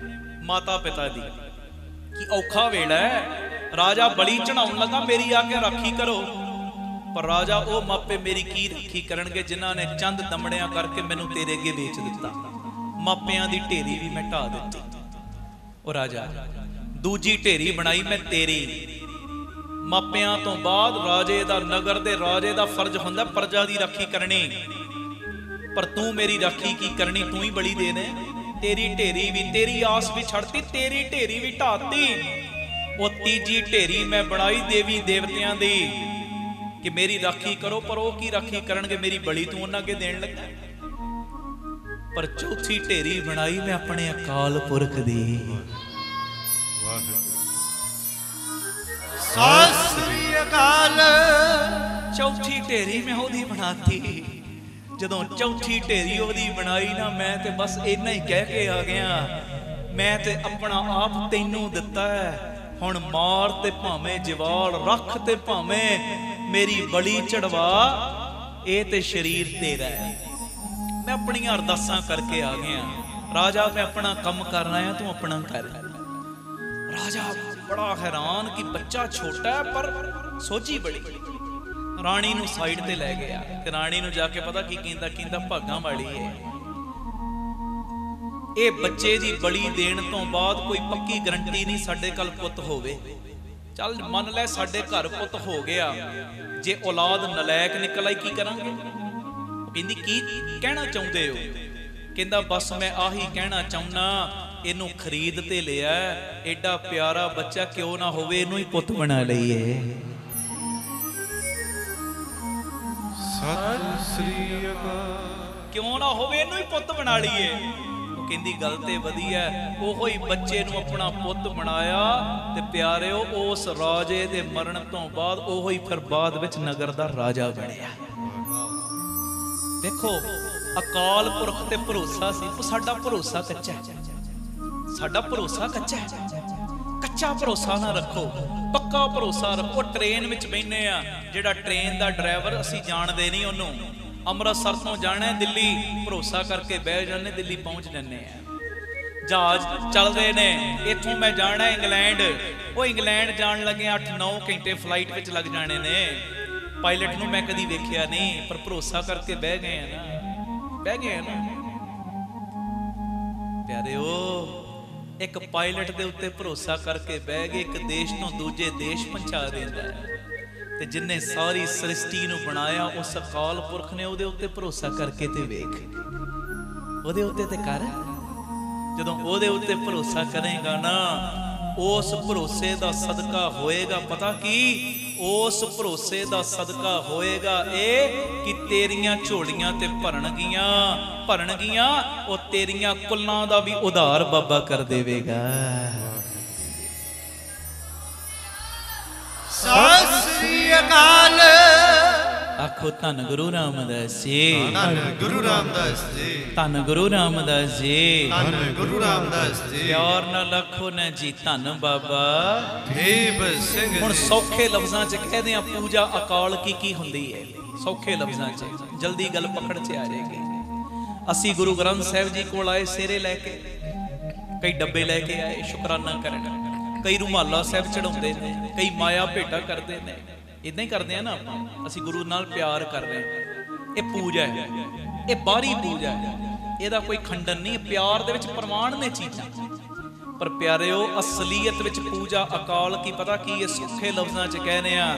ਮਾਤਾ ਪਿਤਾ ਦੀ, ਕੀ ਔਖਾ ਵੇਲਾ ਹੈ, ਰਾਜਾ ਬਲੀ ਚੜਾਉਣ ਲੱਗਾ, ਮੇਰੀ ਆ ਕੇ ਰਾਖੀ ਕਰੋ। ਪਰ ਰਾਜਾ ਉਹ ਮਾਪੇ ਮੇਰੀ ਕੀ ਰਾਖੀ ਕਰਨਗੇ ਜਿਨ੍ਹਾਂ ਨੇ ਚੰਦ ਦਮੜਿਆਂ ਕਰਕੇ ਮੈਨੂੰ ਤੇਰੇ ਅੱਗੇ ਵੇਚ ਦਿੱਤਾ। ਮਾਪਿਆਂ ਦੀ ਢੇਰੀ ਵੀ ਮੈਂ ਢਾ ਦਿੱਤੀ। ਉਹ ਰਾਜਾ ਦੂਜੀ ਢੇਰੀ ਬਣਾਈ ਮੈਂ ਤੇਰੀ। ਮਾਪਿਆਂ ਤੋਂ ਬਾਅਦ ਰਾਜੇ ਦਾ, ਨਗਰ ਦੇ ਰਾਜੇ ਦਾ ਫਰਜ਼ ਹੁੰਦਾ ਪ੍ਰਜਾ ਦੀ ਰਾਖੀ ਕਰਨੀ, ਪਰ ਤੂੰ ਮੇਰੀ ਰਾਖੀ ਕੀ ਕਰਨੀ, ਤੂੰ ਹੀ ਬਲੀ ਦੇਣੇ। ਤੇਰੀ ਢੇਰੀ ਵੀ, ਤੇਰੀ ਆਸ ਵੀ ਛੱਡਤੀ, ਤੇਰੀ ਢੇਰੀ ਵੀ ਢਾਤੀ। ਉਹ ਤੀਜੀ ਢੇਰੀ ਮੈਂ ਬਣਾਈ ਦੇਵੀ ਦੇਵਤਿਆਂ ਦੀ ਕਿ ਮੇਰੀ ਰਾਖੀ ਕਰੋ, ਪਰ ਉਹ ਕੀ ਰਾਖੀ ਕਰਨਗੇ, ਮੇਰੀ ਬਲੀ ਤੂੰ ਉਹਨਾਂ ਅੱਗੇ ਦੇਣ ਲੱਗਾ। ਪਰ ਚੌਥੀ ਢੇਰੀ ਬਣਾਈ ਮੈਂ ਆਪਣੇ ਅਕਾਲ ਪੁਰਖ ਦੀ। ਸਤਿ ਸ੍ਰੀ ਅਕਾਲ। ਚੌਥੀ ਢੇਰੀ ਮੈਂ ਉਹਦੀ ਬਣਾਤੀ। ਜਦੋਂ ਚੌਥੀ ਢੇਰੀ ਉਹਦੀ ਬਣਾਈ ਨਾ, ਮੈਂ ਤੇ ਬਸ ਇੰਨਾ ਹੀ ਕਹਿ ਕੇ ਆ ਗਿਆ, ਮੈਂ ਤੇ ਆਪਣਾ ਆਪ ਤੈਨੂੰ ਦਿੱਤਾ ਹੈ, ਹੁਣ ਮਾਰ ਤੇ ਭਾਵੇਂ ਜਵਾਲ ਰੱਖ ਤੇ ਭਾਵੇਂ ਮੇਰੀ ਬਲੀ ਚੜਵਾ, ਇਹ ਤੇ ਸ਼ਰੀਰ ਤੇਰਾ ਹੈ। ਮੈਂ ਆਪਣੀਆਂ ਅਰਦਾਸਾਂ ਕਰਕੇ ਆ ਗਿਆ। ਰਾਜਾ ਮੈਂ ਆਪਣਾ ਕੰਮ ਕਰਨ ਆਇਆ, ਤੂੰ ਆਪਣਾ ਕਰ। ਰਾਜਾ ਬੜਾ ਹੈਰਾਨ ਕਿ ਬੱਚਾ ਛੋਟਾ ਹੈ ਪਰ ਸੋਝੀ ਬੜੀ। ਰਾਣੀ ਨੂੰ ਸਾਈਡ ਤੇ ਲੈ ਗਿਆ ਤੇ ਰਾਣੀ ਨੂੰ ਜਾ ਕੇ ਪਤਾ ਕੀ ਕਹਿੰਦਾ? ਕਹਿੰਦਾ ਭਾਗਾਂ ਵਾਲੀ ਹੈ, ਇਹ ਬੱਚੇ ਦੀ ਬਲੀ ਦੇਣ ਤੋਂ ਬਾਅਦ ਕੋਈ ਪੱਕੀ ਗਰੰਟੀ ਨਹੀਂ ਸਾਡੇ ਕੋਲ ਪੁੱਤ ਹੋਵੇ। ਚੱਲ ਮੰਨ ਲੈ ਸਾਡੇ ਘਰ ਪੁੱਤ ਹੋ ਗਿਆ, ਜੇ ਔਲਾਦ ਨਲਾਇਕ ਨਿਕਲ ਆਈ ਕੀ ਕਰਾਂਗੇ? ਕਹਿੰਦੀ ਕੀ ਕਹਿਣਾ ਚਾਹੁੰਦੇ ਹੋ? ਕਹਿੰਦਾ ਬਸ ਮੈਂ ਆਹੀ ਕਹਿਣਾ ਚਾਹੁੰਨਾ, ਇਹਨੂੰ ਖਰੀਦ ਤੇ ਲਿਆ, ਐਡਾ ਪਿਆਰਾ ਬੱਚਾ ਕਿਉਂ ਨਾ ਹੋਵੇ, ਇਹਨੂੰ ਹੀ ਪੁੱਤ ਬਣਾ ਲਈਏ। ਸਤਿ ਸ੍ਰੀ ਅਕਾਲ। ਕਿਉਂ ਨਾ ਹੋਵੇ, ਇਹਨੂੰ ਹੀ ਪੁੱਤ ਬਣਾ ਲਈਏ। ਉਹ ਕਹਿੰਦੀ ਗੱਲ ਤੇ ਵਧੀਆ, ਉਹੋ ਹੀ ਬੱਚੇ ਨੂੰ ਆਪਣਾ ਪੁੱਤ ਬਣਾਇਆ ਤੇ ਪਿਆਰਿਓ ਉਸ ਰਾਜੇ ਦੇ ਮਰਨ ਤੋਂ ਬਾਅਦ ਉਹੋ ਹੀ ਫਿਰ ਬਾਅਦ ਵਿੱਚ ਨਗਰ ਦਾ ਰਾਜਾ ਬਣਿਆ। ਦੇਖੋ ਅਕਾਲ ਪੁਰਖ ਤੇ ਭਰੋਸਾ ਸੀ। ਉਹ ਸਾਡਾ ਭਰੋਸਾ ਕੱਚਾ ਹੈ, ਸਾਡਾ ਭਰੋਸਾ ਕੱਚਾ ਹੈ। ਕੱਚਾ ਭਰੋਸਾ ਨਾ ਰੱਖੋ, ਪੱਕਾ ਭਰੋਸਾ ਰੱਖੋ। ਟ੍ਰੇਨ ਵਿੱਚ ਬੈਠੇ ਆ, ਜਿਹੜਾ ਟ੍ਰੇਨ ਦਾ ਡਰਾਈਵਰ ਅਸੀਂ ਜਾਣਦੇ ਨਹੀਂ ਉਹਨੂੰ, ਅੰਮ੍ਰਿਤਸਰ ਤੋਂ ਜਾਣਾ ਦਿੱਲੀ, ਭਰੋਸਾ ਕਰਕੇ ਬਹਿ ਜਾਂਦੇ, ਦਿੱਲੀ ਪਹੁੰਚ ਜਾਂਦੇ ਆ। ਜਹਾਜ਼ ਚੱਲਦੇ ਨੇ, ਇੱਥੋਂ ਮੈਂ ਜਾਣਾ ਇੰਗਲੈਂਡ, ਉਹ ਇੰਗਲੈਂਡ ਜਾਣ ਲੱਗੇ 8-9 ਘੰਟੇ ਫਲਾਈਟ ਵਿੱਚ ਲੱਗ ਜਾਣੇ ਨੇ। ਪਾਇਲਟ ਨੂੰ ਮੈਂ ਕਦੀ ਵੇਖਿਆ ਨਹੀਂ, ਪਰ ਭਰੋਸਾ ਕਰਕੇ ਬਹਿ ਗਏ ਆ ਨਾ, ਬਹਿ ਗਏ ਆ ਨਾ ਪਿਆਰਿਓ। ਇੱਕ ਪਾਇਲਟ ਦੇ ਉੱਤੇ ਭਰੋਸਾ ਕਰਕੇ ਬਹਿ ਗਏ, ਇੱਕ ਦੇਸ਼ ਤੋਂ ਦੂਜੇ ਦੇਸ਼ ਪਹੁੰਚਾ ਦਿੰਦਾ ਹੈ। ਤੇ ਜਿੰਨੇ ਸਾਰੀ ਸ੍ਰਿਸ਼ਟੀ ਨੂੰ ਬਣਾਇਆ ਉਸ ਅਕਾਲ ਪੁਰਖ ਨੇ ਉਹਦੇ ਉੱਤੇ ਭਰੋਸਾ ਕਰਕੇ ਤੇ ਵੇਖ, ਉਹਦੇ ਉੱਤੇ ਤੇ ਕਰ। ਜਦੋਂ ਉਹਦੇ ਉੱਤੇ ਭਰੋਸਾ ਕਰੇਗਾ ਨਾ, उस भरोसे का सदका होएगा। पता की उस भरोसे का सदका होएगा ए कि तेरियां झोलियां ते भरनगियां और तेरियां कुल्लां दा भी उधार बाबा कर देवेगा। सत श्री अकाल। आखो धन गुरु रामदास जी, धन गुरु रामदास जी, धन गुरु रामदास जी, धन गुरु रामदास जी। प्यार नाल आखो ना जी धन बाबा दीप सिंह। हुण सौखे लफ्जां च कहदे आ पूजा अकाल की हुंदी है। सौखे लफ्जां च जल्दी गल पकड़ च आ जाएगी। असी गुरु ग्रंथ साहिब जी कोल आए सेरे लैके, कई डब्बे लैके आए शुकराना करन, कई रुमाला साहिब चढ़ाउंदे ने, कई माया भेटा करते हैं। इदां ही करते हैं ना आपां, असी गुरु नाल प्यार कर रहे हैं। ये पूजा है, ये बाहरी पूजा है, ਇਹਦਾ कोई खंडन नहीं। प्यार दे विच प्रमाण ने चीज़ां, पर प्यारिओ असलीयत विच पूजा अकाल की पता की है। सुखे लफ्ज़ां च कहने आ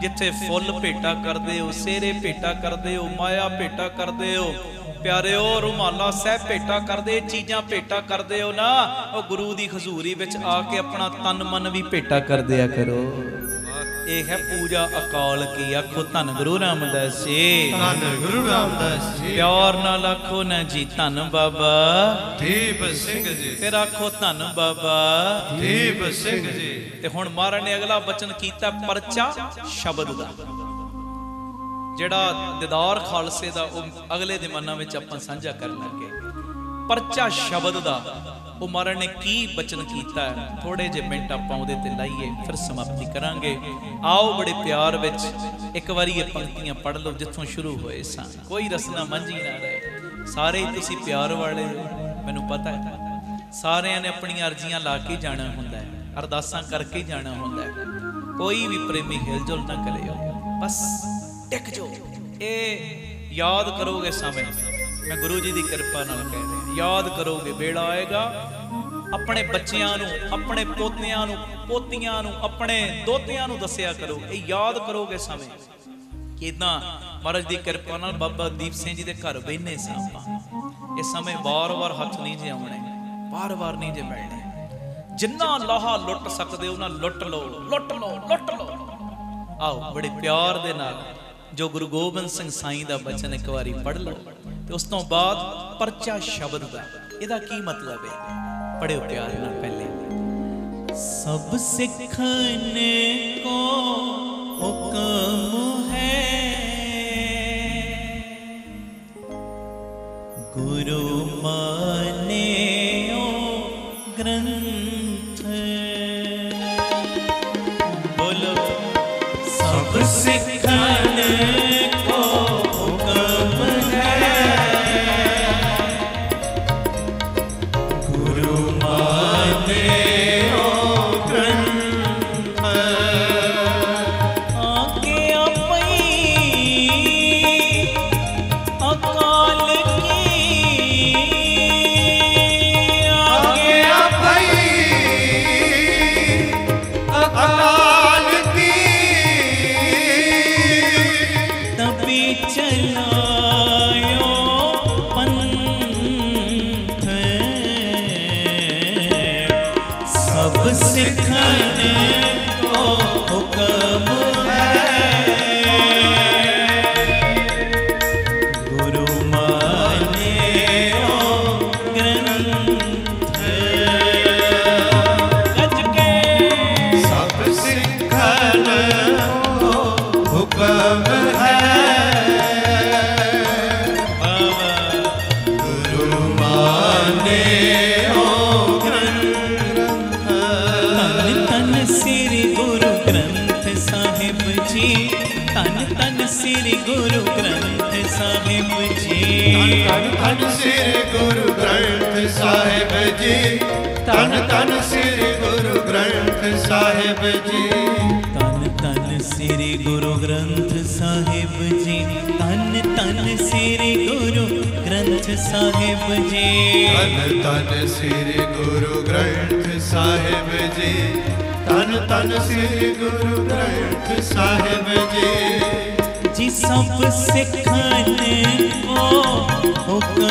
जिथे फुल भेटा करदे हो, सेरे भेटा करदे हो, माया भेटा करदे हो, प्यारिओ रुमाला साहब भेटा करदे, चीज़ां भेटा करदे हो ना, वो गुरु दी हजूरी विच आके अपना तन मन भी भेटा कर दिया करो। ये है पूजा अकाल की। आखो धन गुरु रामदास जी, धन गुरु रामदास जी। प्यार नाल आखो ना जी धन बाबा दीप सिंह जी। फिर आखो धन बाबा दीप सिंह जी। ते हुण महाराज ने अगला बचन कीता परचा शब्द दा, जिहड़ा दीदार खालसे दा वो अगले दिमाना विच आपां साझा करन लगे। परचा शब्द दा वो महाराज ने की बचन कीता है, थोड़े जे मिनट आपां उहदे ते लाइए फिर समाप्ति करांगे। आओ बड़े प्यार विच एक बारी ये पंक्तियां पढ़ लो जिथों शुरू होए सन, कोई रसना मंझी ना रहे। सारे तुसी प्यार वाले हो, मैनूं पता है। सारिਆਂ ने अपनी अर्जियां ला के जाना हुंदा है, अरदासां करके जाना हुंदा है। कोई भी प्रेमी हिलजुल ना करियो, बस टिक जाओ। ये याद करोगे समय, मैं गुरु जी की कृपा नाल कह रहा, याद करोगे वेला आएगा अपने बच्चियां नूं, अपने पोतियां नूं, पोतियां नूं, अपने दोतियां नूं दस्सिया करो। ये याद करोगे समय कि इदां महाराज की कृपा नाल बाबा दीप सिंह जी के घर बहने सां आपां। ये समय वार वार हथ नहीं जे आउणे, वार वार नहीं जे मिलने। जिन्ना लाहा लुट सकदे हो ना लुट लो, लुट लो, लुट लो। आओ बड़े प्यार दे नाल जो गुरु गोबिंद सिंह साईं दा बचन एक बारी पढ़ लो, ते उस तो बाद परचा शब्द दा इहदा की मतलब है, पढ़ियो प्यार नाल। पहले सब सिखने को हुक्म है, गुरु माने ओ ग्रंथ। बोलो सब सिखने को हुक्म है, गुरु माने ओ ग्रंथ। आगे अपई अकाल की, आगे अपई अकाल की, तभी चलायो पंथ। सब सिखने को हुक्म है, गुरु माने ओ ग्रंथ। गज के सब सिखने को हुक्म है, गुरु माने ओ ग्रंथ। तन तन श्री गुरु ग्रंथ साहिब जी, तन तन श्री गुरु ग्रंथ साहिब जी, धन धन श्री गुरु ग्रंथ साहिब जी, धन धन श्री गुरु ग्रंथ साहिब जी, तन तन श्री गुरु ग्रंथ साहिब जी, तन तन श्री गुरु ग्रंथ साहिब जी, धन धन श्री गुरु ग्रंथ साहिब जी, धन धन श्री गुरु ग्रंथ साहिब जी। जी सब सिखने को हुक्म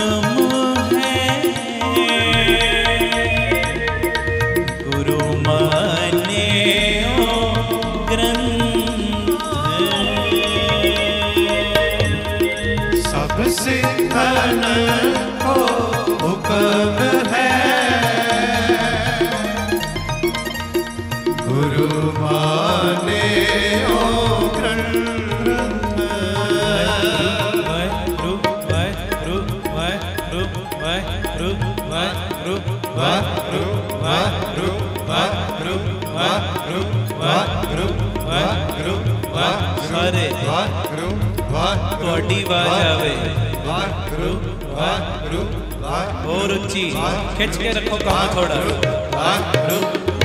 है, गुरु मा सिखन को हुक्म है, गुरु माने ओ ग्रंथ। वाहिगुरु वाहिगुरु वाहिगुरु वाहिगुरु वाहिगुरु वाहिगुरु वाहिगुरु वाहिगुरु वाहिगुरु वाहिगुरु वाहिगुरु वाहिगुरु सारे वाहिगुरु वाहिगुरु ਤੁਹਾਡੀ ਆਵਾਜ਼ ਆਵੇ वाहिगुरु वाहिगुरु वाहिगुरु ਹੋਰ ਉੱਚੀ ਖਿੱਚ ਕੇ ਰੱਖੋ ਕੰਮ ਥੋੜਾ वाहिगुरु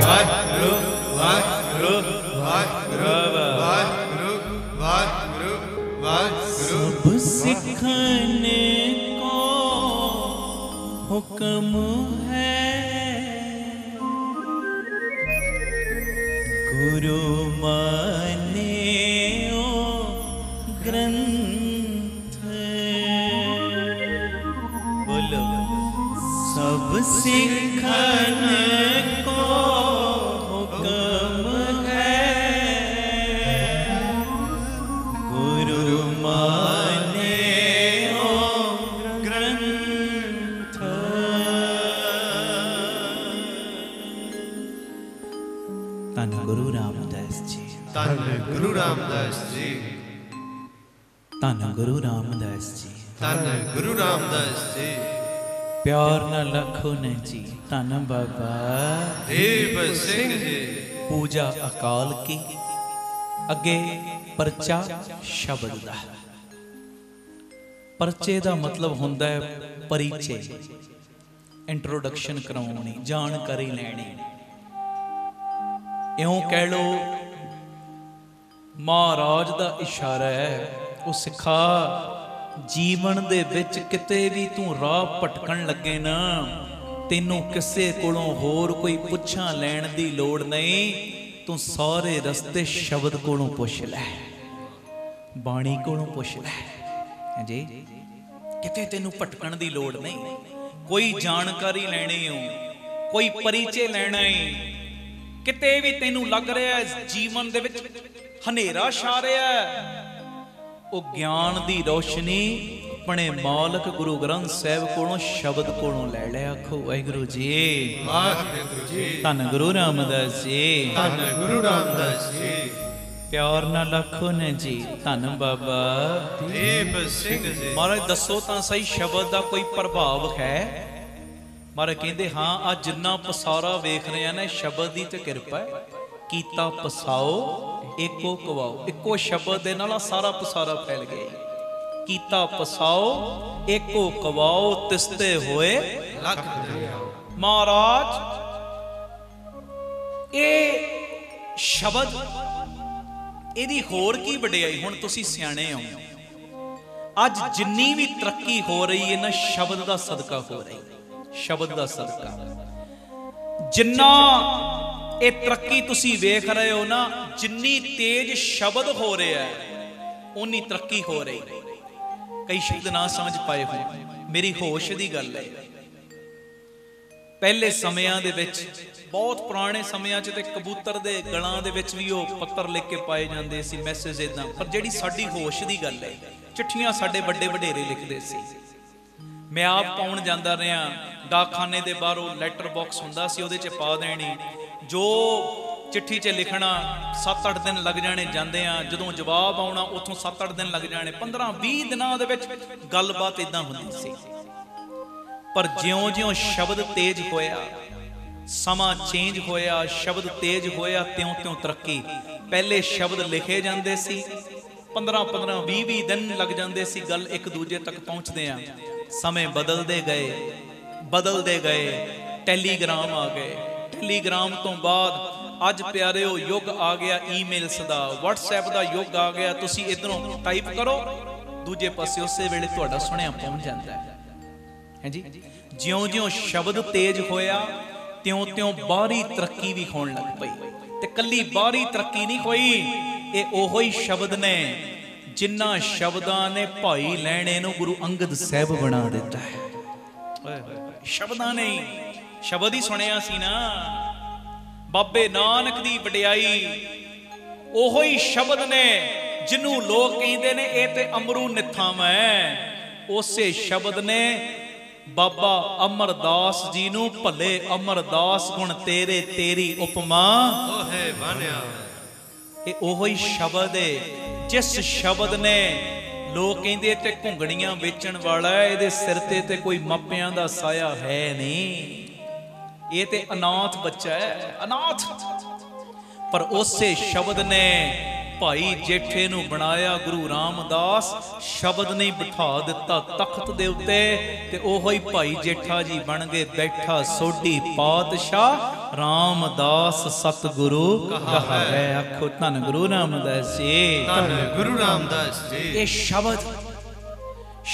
वाहिगुरु वाहिगुरु ਵਾਹਿਗੁਰੂ वाहिगुरु वाहिगुरु वाहिगुरु। सब सिखने को हुक्म है, गुरु माने ओ ग्रंथ। बोलो सब सिखने को हुक्म है, गुरु माने ओ ग्रंथ। धन गुरु रामदास जी, धन गुरु रामदास जी, धन गुरु रामदास जी, धन गुरु रामदास जी। प्यार न लखो ने जी, धन बाबा दीप सिंह जी। पूजा अकाल की, अगे परचा शब्द दा। परचे दा मतलब हुंदा है परिचय, इंट्रोडक्शन कराउणी, जानकारी लैनी। इउं कह लो महाराज दा इशारा है, वो सिखा जीवन दे विच किते भी तू राह भटकण लगे ना, तेनू किसे कोलों होर कोई पुछां लैण दी लोड़ नहीं, तू सारे रस्ते शब्द कोलों पुछ लै, बाणी कोलों पुछ लै जी। किते तेनू भटकण दी लोड़ नहीं, कोई जानकारी लैनी हो, कोई परिचय लैना है। किते भी तेनू लग रहा है जीवन दे विच हनेरा छा रहा है, वो ज्ञान दी रोशनी अपने मालक गुरु ग्रंथ साहिब कोलों शब्द कोलों लै लिया। आखो वाहिगुरु जी, वाहिगुरु जी। धन गुरु रामदास जी, धन गुरु रामदास जी। प्यार ना लखो ने जी, धन बाबा दीप सिंह जी। महाराज दसो तां सही शब्द दा कोई प्रभाव है? महाराज कहंदे हाँ, आ जिन्ना पसारा वेख रहे हैं ना, शब्द दी ते किरपा है। कीता पसाओ एको कवाओ, एको शब्द दे नाल सारा पसारा फैल गया। कीता पसाओ एको कवाओ, तिसते होए लख दरिया। महाराज ये शब्द ਇਹਦੀ ਹੋਰ ਕੀ ਵਡਿਆਈ। ਹੁਣ ਤੁਸੀਂ ਸਿਆਣੇ ਹੋ, ਅੱਜ ਜਿੰਨੀ ਵੀ ਤਰੱਕੀ ਹੋ ਰਹੀ ਹੈ ਨਾ, ਸ਼ਬਦ ਦਾ ਸਦਕਾ ਹੋ ਰਹੀ, ਸ਼ਬਦ ਦਾ ਸਦਕਾ। ਜਿੰਨਾ ਇਹ ਤਰੱਕੀ ਤੁਸੀਂ ਵੇਖ ਰਹੇ ਹੋ ਨਾ, ਜਿੰਨੀ ਤੇਜ਼ ਸ਼ਬਦ ਹੋ ਰਿਹਾ ਹੈ, ਉਨੀ ਤਰੱਕੀ ਹੋ ਰਹੀ। ਕਈ ਸ਼ਬਦ ਨਾ ਸਮਝ ਪਾਏ ਹੋ, ਮੇਰੀ ਹੋਸ਼ ਦੀ ਗੱਲ ਹੈ। ਪਹਿਲੇ ਸਮਿਆਂ ਦੇ ਵਿੱਚ, ਬਹੁਤ ਪੁਰਾਣੇ ਸਮਿਆਂ 'ਚ ਤੇ ਕਬੂਤਰ ਦੇ ਗਲਾਂ ਦੇ ਵਿੱਚ ਵੀ ਉਹ ਪੱਤਰ ਲਿਖ ਕੇ ਪਾਏ ਜਾਂਦੇ ਸੀ, ਮੈਸੇਜ ਇਦਾਂ। ਪਰ ਜਿਹੜੀ ਸਾਡੀ ਹੋਸ਼ ਦੀ ਗੱਲ ਹੈ, ਚਿੱਠੀਆਂ ਸਾਡੇ ਵੱਡੇ ਵਡੇਰੇ ਲਿਖਦੇ ਸੀ। ਮੈਂ ਆਪ ਪਾਉਣ ਜਾਂਦਾ ਰਿਹਾ, ਡਾਕਖਾਨੇ ਦੇ ਬਾਹਰੋਂ ਲੈਟਰ ਬਾਕਸ ਹੁੰਦਾ ਸੀ, ਉਹਦੇ 'ਚ ਪਾ ਦੇਣੀ। ਜੋ ਚਿੱਠੀ 'ਚ ਲਿਖਣਾ 7-8 ਦਿਨ ਲੱਗ ਜਾਣੇ ਜਾਂਦੇ ਆ, ਜਦੋਂ ਜਵਾਬ ਆਉਣਾ ਉੱਥੋਂ 7-8 ਦਿਨ ਲੱਗ ਜਾਣੇ। 15-20 ਦਿਨਾਂ ਦੇ ਵਿੱਚ ਗੱਲਬਾਤ ਇਦਾਂ ਹੁੰਦੀ ਸੀ। ਪਰ ਜਿਉਂ-ਜਿਉਂ ਸ਼ਬਦ ਤੇਜ਼ ਹੋਇਆ, ਸਮਾਂ ਚੇਂਜ ਹੋਇਆ, ਸ਼ਬਦ ਤੇਜ਼ ਹੋਇਆ, ਤਿਉਂ-ਤਿਉਂ ਤਰੱਕੀ। ਪਹਿਲੇ ਸ਼ਬਦ ਲਿਖੇ ਜਾਂਦੇ ਸੀ, 15-15 20-20 ਦਿਨ ਲੱਗ ਜਾਂਦੇ ਸੀ ਗੱਲ ਇੱਕ ਦੂਜੇ ਤੱਕ ਪਹੁੰਚਦੇ ਆ। ਸਮੇਂ ਬਦਲਦੇ ਗਏ, ਟੈਲੀਗ੍ਰਾਮ ਆ ਗਏ। ਟੈਲੀਗ੍ਰਾਮ ਤੋਂ ਬਾਅਦ ਅੱਜ ਪਿਆਰਿਓ ਯੁੱਗ ਆ ਗਿਆ ਈਮੇਲਸ ਦਾ, WhatsApp ਦਾ ਯੁੱਗ ਆ ਗਿਆ। ਤੁਸੀਂ ਇਧਰੋਂ ਟਾਈਪ ਕਰੋ, ਦੂਜੇ ਪਾਸੇ ਉਸੇ ਵੇਲੇ ਤੁਹਾਡਾ ਸੁਣਿਆ ਪਹੁੰਚ ਜਾਂਦਾ ਹੈ ਜੀ। ਜਿਉਂ-ਜਿਉਂ ਸ਼ਬਦ ਤੇਜ਼ ਹੋਇਆ, ਤਿਉਂ-ਤਿਉਂ ਬਾਹਰੀ ਤਰੱਕੀ ਵੀ ਹੋਣ ਲੱਗ ਪਈ। ਤੇ ਕੱਲੀ ਬਾਹਰੀ ਤਰੱਕੀ ਨਹੀਂ ਹੋਈ, ਇਹ ਉਹੋ ਹੀ ਸ਼ਬਦ ਨੇ ਜਿਨ੍ਹਾਂ ਸ਼ਬਦਾਂ ਨੇ ਭਾਈ ਲੈਣੇ ਨੂੰ ਗੁਰੂ ਅੰਗਦ ਸਾਹਿਬ ਬਣਾ ਦਿੱਤਾ ਹੈ। ਸ਼ਬਦਾਂ ਨੇ, ਸ਼ਬਦ ਹੀ ਸੁਣਿਆ ਸੀ ਨਾ, ਬਾਬੇ ਨਾਨਕ ਦੀ ਵਡਿਆਈ ਉਹੋ ਹੀ ਸ਼ਬਦ ਨੇ ਜਿਹਨੂੰ ਲੋਕ ਕਹਿੰਦੇ ਨੇ ਇਹ ਤੇ ਅਮਰੂ ਨਿਥਾਂ ਮੈਂ, ਉਸੇ ਸ਼ਬਦ ਨੇ बाबा अमरदास जी नू भले अमरदास गुण तेरे तेरी उपमा ओहे बनिया। ये ओहो ही शब्द है जिस शब्द ने लोग कहते ते घुंगड़ियां बेचण वाला है, इहदे सिर ते कोई मापियां दा साया है नहीं, ये ते अनाथ बच्चा है, अनाथ। पर उसे शब्द ने भाई जेठे नू बनाया गुरु रामदास, शब्द नहीं बिठा दिता तख्त दे उत्ते ते ओहो ही भाई जेठा जी बन गए बैठा सोढ़ी पातशाह रामदास सतगुरु कहावै। आखो धन गुरु रामदास जी, धन गुरु रामदास जी। ये शब्द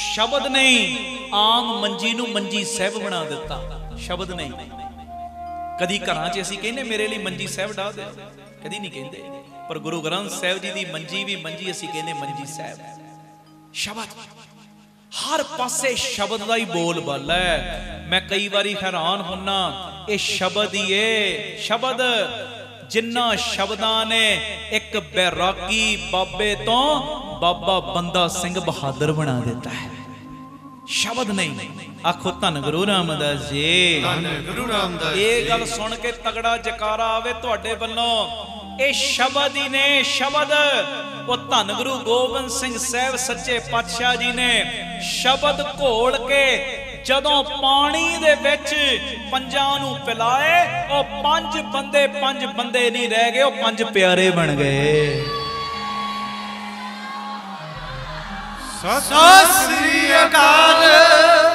शब्द नहीं आम मंजी नू मंजी साहिब बना दिता, शब्द नहीं। कदी घरां च असीं कहने मेरे लिए मंजी साहिब ढा दे, कदी नहीं कहते, पर गुरु ग्रंथ साहिब जी दी मंजी भी मंजी असीं कहने मंजी साहिब। शब्द हर पासे शब्द दा ही बोल बाला है। मैं कई बारी हैरान होना, ये शब्द ही है, शब्द जिन्ना शब्दां ने एक बैरागी बाबे तो बाबा बंदा सिंह बहादुर बना देता है, शब्द नहीं। आखो धन गुरु रामदास जी, धन गुरु रामदास जी। ये गल सुन के तगड़ा जकारा आवे तुहाडे वल्लों, ये शब्द ही ने, शब्द। वो धन गुरु गोबिंद सिंह साहब सच्चे पातशाह जी ने शब्द घोल के जदों पानी दे विच पंजां नूं पिलाए, ओ पंज बंदे नहीं रह गए, ओ पंज प्यारे बन गए। सत श्री अकाल।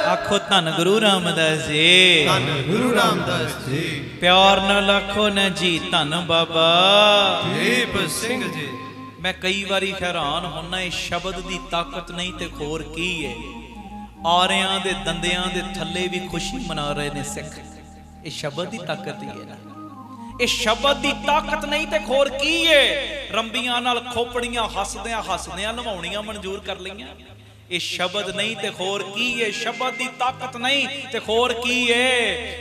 आखो धन गुरु रामदास जी, धन गुरु रामदास जी। प्यार नाल आखो न जी धन बाबा दीप सिंह जी। मैं कई बारी हैरान होना, इस शब्द की ताकत नहीं ते खोर की है। आरियां दे दंदियां दे थल्ले भी खुशी मना रहे ने सिख, इस शब्द की ताकत ही है ना। इस शब्द की ताकत नहीं ते खोर की है। रंबियां नाल खोपड़ियां हसदियां नवाउणियां मंजूर कर लईयां, ये शब्द नहीं ते खोर की है। शब्द की ताकत नहीं ते खोर की है।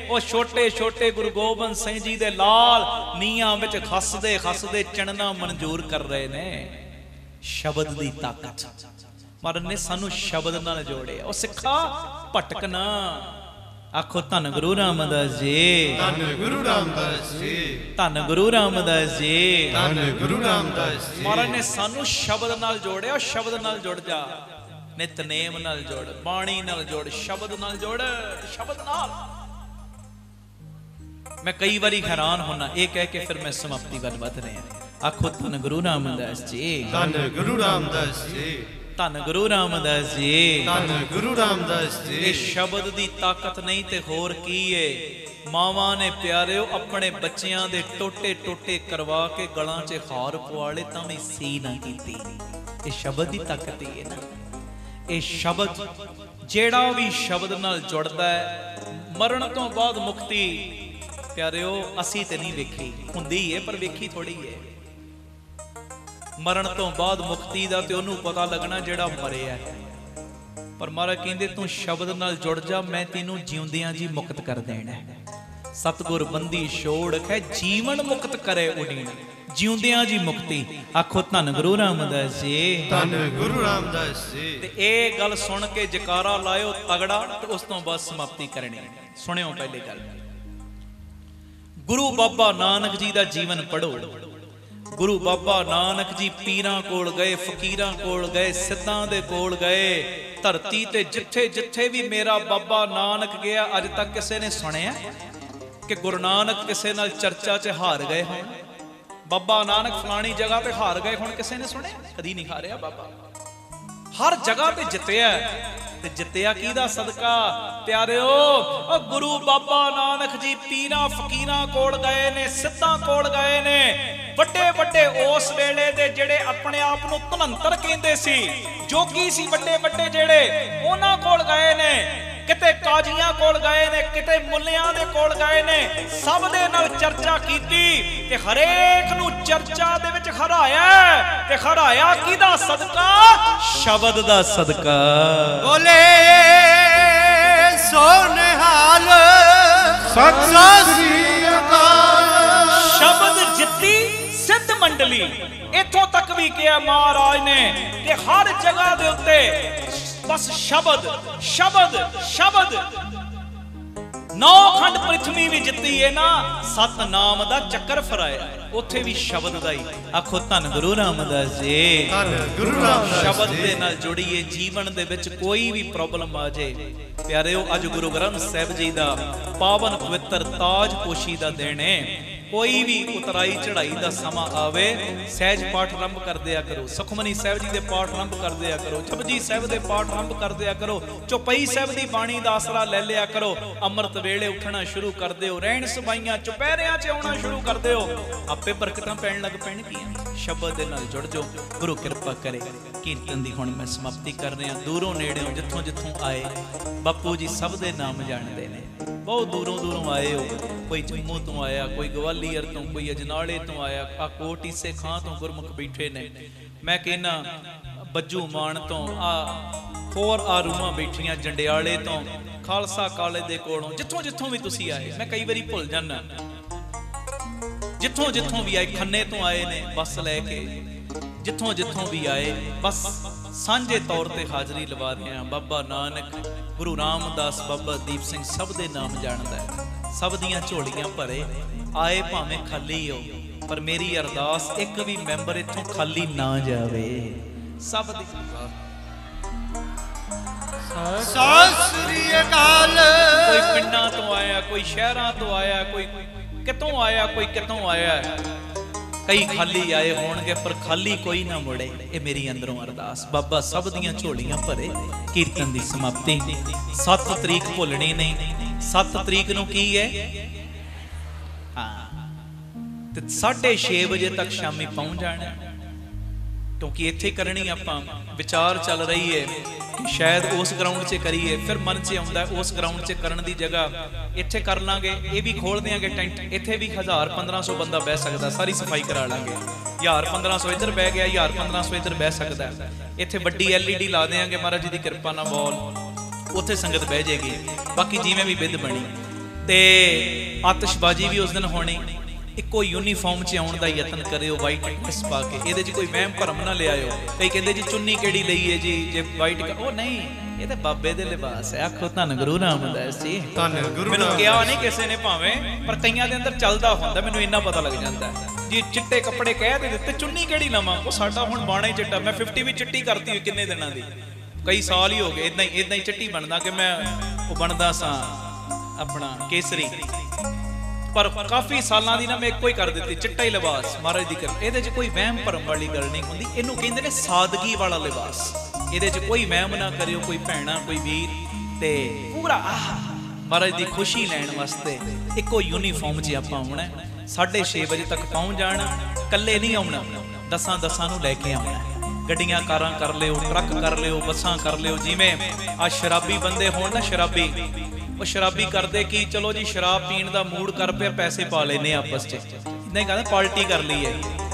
वो छोटे छोटे गुरु गोबिंद सिंह जी दे लाल नीयां विच खसदे खसदे चढ़ना मंजूर कर रहे ने, शब्द की ताकत। महाराज ने सानू शब्द नाल जोड़े, ओ सिखा भटकना। आखो धन गुरु रामदास जी, धन गुरु रामदास जी। धन गुरु रामदास जी, धन गुरु रामदास जी। महाराज ने सानू शब्द नाल जोड़े, और शब्द नाल जुड़ जा, नितनेम नाल जोड़, बाणी नाल जोड़, शब्द नाल जोड़, शब्द नाल। मैं कई बारी हैरान होना, ये कह के फिर मैं समाप्ति वल वध रहे हैं। आखो धन गुरु रामदास जी, धन गुरु रामदास जी। धन गुरु रामदास जी, धन गुरु रामदास जी। ये शब्द की ताकत नहीं ते होर की है। मावां ने प्यारिओ अपने बच्चियां दे टोटे टोटे करवा के गलां च हार पवाले तां भी सी ना कीती, ये शब्द की ताकत ही है ना। ये शब्द जेड़ा भी शब्द नाल जुड़दा है, मरण तो बाद मुक्ति प्यारिओ असी ते नहीं वेखी, हुंदी है पर वेखी थोड़ी है। मरण तो बाद मुक्ति दा ते ओनू पता लगना जेड़ा मरिया है। पर महाराज कहंदे तू शब्द नाल जुड़ जा, मैं तेनू जिउंदियां जी मुक्त कर देना है। सतगुर बंदी छोड़ है जीवन मुक्त करे उडीन, जिउंदियां जी मुक्ति। आखो धन गुरु रामदास जी, धन गुरु रामदास जी। ते ए गल सुन के जकारा लायो तगड़ा, ते उस तो बाद समाप्ति करनी। सुनियो पहले गल, गुरु बाबा नानक जी दा जीवन पढ़ो। गुरु बाबा नानक जी पीरां कोल गए, फकीरां कोल गए, सिद्धां दे कोल गए। धरती ते जिथे जिथे भी मेरा बाबा नानक गया, अज तक किसी ने सुनिया कि गुरु नानक किसी नाल चर्चा च हार गए होण, बाबा नानक फलानी जगह पे हार गए होण, किसी ने सुनिया? कदी नहीं हारिया बाबा, हर जगह पे जितया। ते जितया किहदा सदका प्यारिओ? ओ गुरु बाबा नानक जी पीरां फकीरां कोल गए ने, सिद्धां कोल गए ने। ਵੱਡੇ ਵੱਡੇ ਉਸ ਵੇਲੇ ਦੇ ਜਿਹੜੇ ਆਪਣੇ ਆਪ ਨੂੰ ਧਨੰਤਰ ਕਹਿੰਦੇ ਸੀ, ਜੋਗੀ ਸੀ ਵੱਡੇ ਵੱਡੇ ਜਿਹੜੇ, ਉਹਨਾਂ ਕੋਲ ਗਏ ਨੇ। ਕਿਤੇ ਕਾਜ਼ੀਆਂ ਕੋਲ ਗਏ ਨੇ, ਕਿਤੇ ਮੁੱਲਿਆਂ ਦੇ ਕੋਲ ਗਏ ਨੇ, ਸਭ ਦੇ ਨਾਲ ਚਰਚਾ ਕੀਤੀ ਤੇ ਹਰੇਕ ਨੂੰ ਚਰਚਾ ਦੇ ਵਿੱਚ ਹਰਾਇਆ। ਤੇ ਹਰਾਇਆ ਕਿਹਦਾ ਸਦਕਾ? ਸ਼ਬਦ ਦਾ ਸਦਕਾ। ਬੋਲੇ ਸੋ ਨਿਹਾਲ ਸਤਿ ਸ੍ਰੀ ਅਕਾਲ। शब्द जित्ती सिद्ध मंडली। इथों तक भी किया महाराज ने कि हर जगह दे उत्ते बस शब्द शब्द शब्द। 9 खंड पृथ्वी भी जित्ती है ना, सतनाम दा चक्कर फराया, उत्थे भी शब्द दा ही। आखो धन गुरु रामदास जी, धन गुरु रामदास जी। शब्द दे नाल जुड़िए, जीवन दे विच कोई भी प्रॉब्लम आ जाए प्यारेओ, अज गुरु ग्रंथ साहिब जी दा पावन पवित्र ताज पोशी दा दिन है। कोई भी उतराई चढ़ाई का समा आवे, सहज पाठ आरंभ कर दिया करो, सुखमनी साहिब जी के पाठ आरंभ कर दिया करो, जपजी साहिब के पाठ आरंभ कर दिया करो, चौपाई साहिब की बाणी का आसरा ले लिया करो, अमृत वेले उठना शुरू कर दो, रहन सबाइयां चुपहरियां च आउणा शुरू कर दो, आपे बरकतां पैण लग पैणगीआं। शब्द दे नाल जुड़ जाओ, गुरु किरपा करे। कीर्तन दी हुण मैं समाप्ति कर रहा, दूरों नेड़ों जिथों जिथों आए बापू जी सब दे नाम जानते हैं, बहुत दूरों दूरों आए हो, कोई जम्मू तो आया, कोई ग्वालियर तो, कोई अजनाले तो आया, आ कोट ईसे खां तो गुरमुख बैठे ने, मैं कहना बज्जू मान तो होर आ रूहां बैठियां जंडियाले तो, खालसा काले दे कोलों, जिथों जिथों भी तुसी आए, मैं कई बारी भुल जाना, जिथों जिथों भी आए, खन्ने तो आए ने बस लैके, जिथों जिथों भी आए बस सांझे तौर पर हाजरी लवा रहे हैं। बाबा नानक, गुरु रामदास, बाबा दीप सिंह सब दे नाम जानदा है, सब दियां झोलियां भरे, आए भावें खाली हो, पर मेरी अरदास एक भी मैंबर इथों खाली ना जावे। सब दी सत श्री अकाल। कोई पिंडां तो आया, कोई शहरां तो आया, कोई कितों आया, कोई कितों आया, कई खाली आए होणगे पर खाली कोई ना मुड़े, ये मेरी अंदरों अरदास। बाबा सब दियां झोलियां भरे। कीर्तन दी समाप्ति 7 तरीक भुलनी नहीं। 7 तरीक नूं की है, हाँ, ते 6:30 बजे तक शामी पहुंच जाना, क्योंकि इत्थे करनी आपां विचार चल रही है कि शायद उस ग्राउंड 'च करिए, फिर मन 'च आउंदा उस ग्राउंड 'च करन दी जगह इत्थे कर लांगे, ये भी खोल देंगे टेंट, इत्थे भी 1000-1500 बंदा बह सकदा, सारी सफाई करा लांगे, 1000-1500 इधर बह गया, 1000-1500 इधर बह सकदा, इत्थे वड्डी LED ला देंगे महाराज जी दी कृपा नाल, वॉल उत्थे संगत बह जाएगी, बाकी जिवें भी विध बनी। ते आतिशबाजी भी उस दिन होनी, इको यूनीफॉर्म च आउण दा यतन करियो, वाइट ड्रेस पा के, इहदे च कोई वहम भरम ना ले आयो। कई कहंदे जी चुन्नी किहड़ी लईए जी जे वाइट, ओ नहीं, ये तो बाबे दे लिबास है। आखो धन गुरु रामदास जी, धन गुरु मैनूं किहा नहीं किसी ने भावें, पर कईयां दे अंदर चलदा हुंदा, मैनूं इन्ना पता लग जांदा जी, चिट्टे कपड़े कह दे दित्ते, चुन्नी किहड़ी लवां, ओ साडा हुण बाणा ही चिट्टा, मैं 50 भी चिट्टी करती हुई किन्ने दिनां दी, कई साल ही हो गए इदां ही चिट्टी बनदा कि मैं ओ बनदा सां अपना केसरी, पर काफी सालां दी ना मैं एको ही कर दित्ती, चिट्टा ही लिबास महाराज दी कर। इहदे च कोई वहम भरम वाली गल नहीं हुंदी, इहनूं कहंदे ने सादगी वाला लिबास, इहदे च कोई वहम ना करियो, कोई भैणा कोई वीर, ते पूरा महाराज दी खुशी लैण वास्ते इको यूनीफॉर्म च आपां आउणा, 6:30 बजे तक पहुंच जाना, कल्ले नहीं आउणा, 10 नूं लैके आउणा, गड्डियां कारां कर लिओ, ट्रक कर लिओ, बसां कर लिओ, जिवें आ शराबी बंदे होण ना, शराबी वो शराबी करते कि चलो जी शराब पीण का मूड कर पे, पैसे पा लेने आपस च, इदां ही कहते पार्टी कर ली है,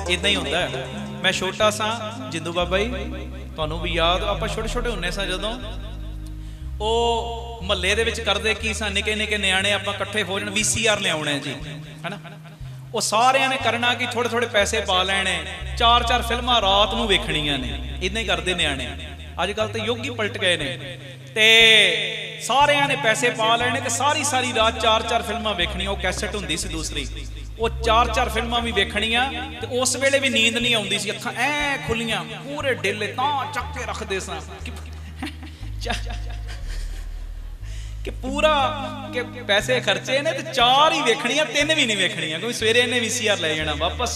इदां ही होंदा है। मैं छोटा सा जिंदू बाबा जी, तुहानूं भी याद, आपां छोटे छोटे हुंदे सां जदों ओ महल्ले दे विच करदे की सां, निके निके नियाणे आपां इकट्ठे हो जाण, VCR लिआउणे जी, है ना, वो सारिਆਂ ने करना कि थोड़े थोड़े पैसे पा लैणे, 4-4 फिल्मां रात नूं वेखणीਆਂ ने, इदां ही करदे नियाणे। अजकल तो युग ही पलट गए ने, ते सारिਆਂ ने पैसे पा लेने, ते सारी सारी रात 4-4 फिल्मां वेखणीਆਂ, वो कैसेट हुंदी सी दूसरी, वो 4-4 फिल्मां भी वेखणीਆਂ, ते उस वेले भी नींद नहीं आउंदी सी, अखां ऐ खुलियां, पूरे डेले तां चक के रखदे सां कि पूरा कि पैसे खर्चे ने, ते 4 ही वेखणीਆਂ, 3 भी नहीं वेखणीਆਂ, क्योंकि सवेरे इन्हें VCR ले जाना वापस।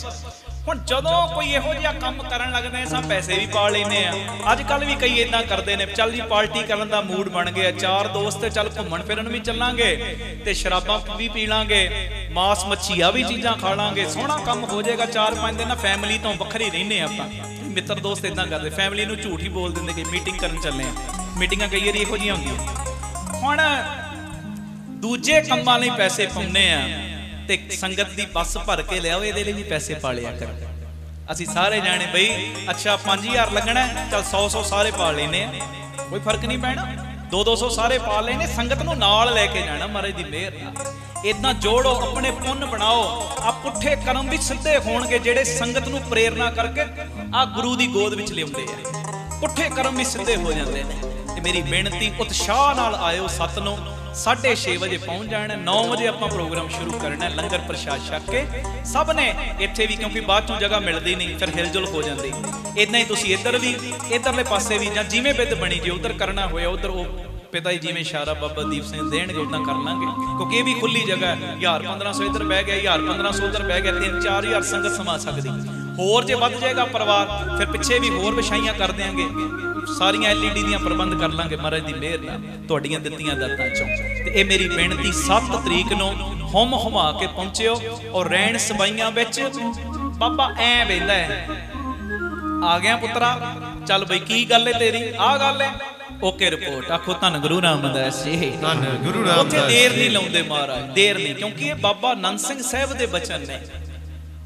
हुण जदों कोई इहो जिहा काम करन लगदे सां, पैसे भी पा लैने आ। अजकल भी कई इदां करदे ने, चल जी पार्टी करन दा मूड बन गया, 4 दोस्त चल घुम्मण फिरन भी चलांगे, ते शराबां भी पी लांगे, मास मच्छीआ भी चीज़ां खा लांगे, सोहना काम हो जाएगा। 4-5 दिन ना फैमिली तो वखरी रहिंदे आपां, मित्र दोस्त इदां करदे, फैमिली नूं झूठ ही बोल दिंदे कि मीटिंग करन चले आ, मीटिंगां कई वारी इहो जिहियां हुंदियां। हुण दूजे कंमां लई पैसे पाउंदे आ, ते संगत दी बस भर के लियाओ, इहदे लई भी पैसे पा लिया कर। असीं सारे जाने बई अच्छा 5000 लगना, चल 100-100 सारे पा लेने, कोई फर्क नहीं पैना, 200-200 सारे पा लेने, संगत नूं नाल लैके जाना महाराज दी मेहर नाल। इदां जोड़ो, अपने पुण्य बनाओ, आ पुठे कर्म भी सिद्धे होणगे जिहड़े संगत नूं प्रेरणा करके आ गुरु दी गोद विच लिआउंदे आ, पुठे कर्म भी सिद्धे हो जांदे ने। ਤੇ ਮੇਰੀ ਬੇਨਤੀ ਉਤਸ਼ਾਹ ਨਾਲ ਆਇਓ। 7 ਨੂੰ 6:30 ਵਜੇ ਪਹੁੰਚ ਜਾਣਾ। 9 ਵਜੇ ਆਪਾਂ ਪ੍ਰੋਗਰਾਮ ਸ਼ੁਰੂ ਕਰਨਾ। ਲੰਗਰ ਪ੍ਰਸ਼ਾਦ ਛਕ ਕੇ ਸਭ ਨੇ ਇੱਥੇ ਵੀ, ਕਿਉਂਕਿ ਬਾਅਦ ਚੋਂ ਜਗ੍ਹਾ ਮਿਲਦੀ ਨਹੀਂ, ਫਿਰ ਹਿਲਜੁਲ ਹੋ ਜਾਂਦੀ। ਇਦਾਂ ਹੀ ਤੁਸੀਂ ਇੱਧਰ ਵੀ, ਇੱਧਰਲੇ ਪਾਸੇ ਵੀ, ਜਾਂ ਜਿਵੇਂ ਬਿੱਦ ਬਣੀ ਜੇ ਉਧਰ ਕਰਨਾ ਹੋਇਆ ਉਧਰ ਉਹ ਪਿਤਾ ਜੀ ਜਿਵੇਂ ਇਸ਼ਾਰਾ ਬਾਬਾ ਦੀਪ ਸਿੰਘ ਦੇਣਗੇ ਉਦਾਂ ਕਰ ਲਾਂਗੇ, ਕਿਉਂਕਿ ਇਹ ਵੀ ਖੁੱਲੀ ਜਗ੍ਹਾ ਹੈ। 1000-1500 ਇੱਧਰ ਬਹਿ ਗਿਆ, 1000-1500 ਉਧਰ ਬਹਿ ਗਿਆ, 3-4000 ਸੰਗਤ ਸਮਾ ਸਕਦੀ। ਹੋਰ ਜੇ ਵੱਧ ਜਾਏਗਾ ਪਰਿਵਾਰ, ਫਿਰ ਪਿੱਛੇ ਵੀ ਹੋਰ ਵਿਛਾਈਆਂ ਕਰ ਦਿਆਂਗੇ, ਸਾਰੀਆਂ LED ਦੀਆਂ ਪ੍ਰਬੰਧ ਕਰ ਲਾਂਗੇ ਮਹਾਰਾਜ ਦੀ ਮਿਹਰ ਨਾਲ, ਤੁਹਾਡੀਆਂ ਦਿੱਤੀਆਂ ਦਾਤਾਂ ਚੋਂ। ਤੇ ਇਹ ਮੇਰੀ ਬੇਨਤੀ 7 ਤਰੀਕ ਨੂੰ ਹੁਮ ਹੁਮਾ ਕੇ ਪਹੁੰਚਿਓ। ਔਰ ਰਹਿਣ ਸਬਾਈਆਂ ਵਿੱਚ ਬਾਬਾ ਐ ਵੇਂਦਾ ਹੈ, ਆ ਗਿਆ ਪੁੱਤਰਾ, ਚੱਲ ਬਈ ਕੀ ਗੱਲ ਹੈ ਤੇਰੀ, ਆਹ ਗੱਲ ਹੈ, ਓਕੇ ਰਿਪੋਰਟ। ਆਖੋ ਧੰਨ ਗੁਰੂ ਰਾਮਦਾਸ ਜੀ, ਧੰਨ ਗੁਰੂ ਰਾਮਦਾਸ। ਉੱਥੇ ਦੇਰ ਨਹੀਂ ਲਾਉਂਦੇ ਮਹਾਰਾਜ, ਦੇਰ ਨਹੀਂ, ਕਿਉਂਕਿ ਇਹ ਬਾਬਾ ਆਨੰਦ ਸਿੰਘ ਸਾਹਿਬ ਦੇ ਬਚਨ ਨੇ।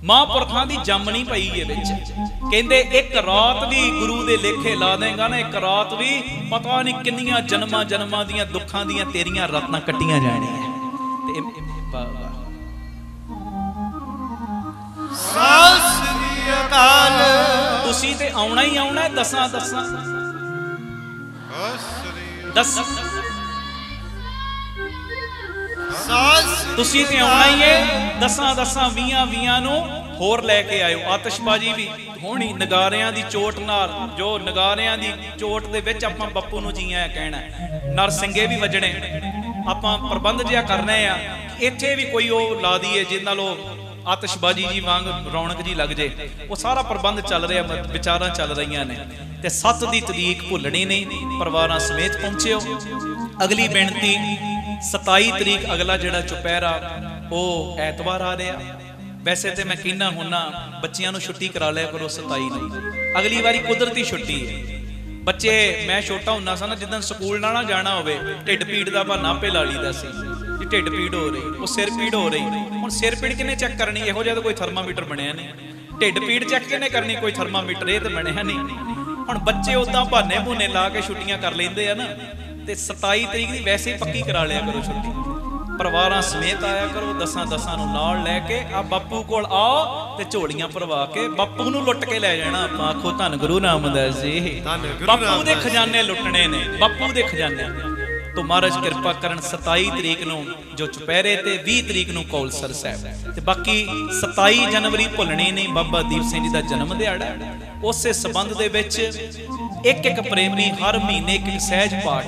ਮਹਾਂਪੁਰਖਾਂ ਦੀ ਜੰਮ ਨਹੀਂ ਪਈ ਇਹ ਵਿੱਚ। ਕਹਿੰਦੇ ਇੱਕ ਰਾਤ ਵੀ ਗੁਰੂ ਦੇ ਲੇਖੇ ਲਾ ਦੇਗਾ ਨਾ, ਇੱਕ ਰਾਤ ਵੀ ਪਤਾ ਨਹੀਂ ਕਿੰਨੀਆਂ ਜਨਮਾਂ ਜਨਮਾਂ ਦੀਆਂ ਦੁੱਖਾਂ ਦੀਆਂ ਤੇਰੀਆਂ ਰਾਤਾਂ ਕੱਟੀਆਂ ਜਾਣੀਆਂ। ਤੇ ਬਾਬਾ ਸਤਿ ਸ੍ਰੀ ਅਕਾਲ। ਤੁਸੀਂ ਤੇ ਆਉਣਾ ਹੀ ਆਉਣਾ, ਦਸਾਂ ਤੁਸੀਂ ਤੇ ਆਉਣਾ ਹੀ ਹੈ। 10 20 ਨੂੰ ਹੋਰ ਲੈ ਕੇ ਆਇਓ। ਆਤਿਸ਼ਬਾਜ਼ੀ ਵੀ ਹੋਣੀ ਨਗਾਰਿਆਂ ਦੀ ਚੋਟ ਨਾਲ, ਜੋ ਨਗਾਰਿਆਂ ਦੀ ਚੋਟ ਦੇ ਵਿੱਚ ਆਪਾਂ ਬੱਪੂ ਨੂੰ ਜੀ ਆਇਆ ਕਹਿਣਾ, ਨਰਸਿੰਗੇ ਵੀ ਵੱਜਣੇ। ਆਪਾਂ ਪ੍ਰਬੰਧ ਜਿਹਾ ਕਰਨੇ ਆ, ਇੱਥੇ ਵੀ ਕੋਈ ਉਹ ਲਾ ਦਈਏ ਜਿਹਦੇ ਨਾਲ ਉਹ ਆਤਿਸ਼ਬਾਜ਼ੀ ਜੀ ਵਾਂਗ ਰੌਣਕ ਜੀ ਲੱਗ ਜੇ। ਉਹ ਸਾਰਾ ਪ੍ਰਬੰਧ ਚੱਲ ਰਿਹਾ, ਵਿਚਾਰਾਂ ਚੱਲ ਰਹੀਆਂ ਨੇ। ਤੇ 7 ਦੀ ਤਰੀਕ ਭੁੱਲਣੀ ਨਹੀਂ, ਪਰਿਵਾਰਾਂ ਸਮੇਤ ਪਹੁੰਚਿਓ। ਅਗਲੀ ਬੇਨਤੀ 27 ਤਰੀਕ ਅਗਲਾ ਜਿਹੜਾ ਚੁਪਹਿਰਾ ਉਹ ਐਤਵਾਰ ਆ ਰਿਹਾ। ਵੈਸੇ ਤੇ ਮੈਂ ਕਹਿੰਦਾ ਹੁੰਨਾ ਬੱਚਿਆਂ ਨੂੰ ਛੁੱਟੀ ਕਰਾ ਲਿਆ ਕਰੋ 27 ਨੂੰ, ਅਗਲੀ ਵਾਰੀ ਕੁਦਰਤੀ ਛੁੱਟੀ ਹੈ। ਬੱਚੇ, ਮੈਂ ਛੋਟਾ ਹੁੰਦਾ ਸਾਂ ਨਾ, ਜਿੱਦਾਂ ਸਕੂਲ ਨਾ ਜਾਣਾ ਹੋਵੇ, ਢਿੱਡ ਪੀੜ ਦਾ ਬਹਾਨਾ ਆਪੇ ਲਾ ਲਈਦਾ ਸੀ ਕਿ ਢਿੱਡ ਪੀੜ ਹੋ ਰਹੀ, ਉਹ ਸਿਰ ਪੀੜ ਹੋ ਰਹੀ। ਹੁਣ ਸਿਰ ਪੀੜ ਕਿਹਨੇ ਚੈੱਕ ਕਰਨੀ? ਇਹੋ ਜਿਹਾ ਤਾਂ ਕੋਈ ਥਰਮਾਮੀਟਰ ਬਣਿਆ ਨਹੀਂ। ਢਿੱਡ ਪੀੜ ਚੈੱਕ ਕਿਹਨੇ ਕਰਨੀ? ਕੋਈ ਥਰਮਾਮੀਟਰ ਇਹ ਤਾਂ ਬਣਿਆ ਨਹੀਂ। ਹੁਣ ਬੱਚੇ ਉਦਾਂ ਬਹਾਨੇ ਬਹੂਨੇ ਲਾ ਕੇ ਛੁੱਟੀਆਂ ਕਰ ਲੈਂਦੇ ਆ ਨਾ। ਤੇ 27 ਤਰੀਕ ਦੀ ਵੈਸੇ ਹੀ ਪੱਕੀ ਕਰਾ ਲਿਆ ਕਰੋ ਛੁੱਟੀ। ਪਰਿਵਾਰਾਂ ਸਮੇਤ ਆਇਆ ਕਰੋ, 10 ਨੂੰ ਨਾਲ ਲੈ ਕੇ ਆ ਬਾਪੂ ਕੋਲ ਆਓ ਤੇ ਝੋਲੀਆਂ ਭਰਵਾ ਕੇ ਬਾਪੂ ਨੂੰ ਲੁੱਟ ਕੇ ਲੈ ਜਾਣਾ ਆਪਾਂ। ਆਖੋ ਧੰਨ ਗੁਰੂ ਰਾਮਦਾਸ ਜੀ, ਬਾਪੂ ਦੇ ਖਜ਼ਾਨੇ ਲੁੱਟਣੇ ਨੇ, ਬਾਪੂ ਦੇ ਖਜ਼ਾਨੇ। ਤੋਂ ਮਹਾਰਾਜ ਕਿਰਪਾ ਕਰਨ 27 ਤਰੀਕ ਨੂੰ ਜੋ ਚੁਪਹਿਰੇ ਤੇ 20 ਤਰੀਕ ਨੂੰ ਕੌਲਸਰ ਸਾਹਿਬ। ਤੇ ਬਾਕੀ 27 ਜਨਵਰੀ ਭੁੱਲਣੀ ਨਹੀਂ, ਬਾਬਾ ਦੀਪ ਸਿੰਘ ਜੀ ਦਾ ਜਨਮ ਦਿਹਾੜਾ। ਉਸੇ ਸੰਬੰਧ ਦੇ ਵਿੱਚ ਇੱਕ ਪ੍ਰੇਮੀ ਹਰ ਮਹੀਨੇ ਇੱਕ ਸਹਿਜ ਪਾਠ,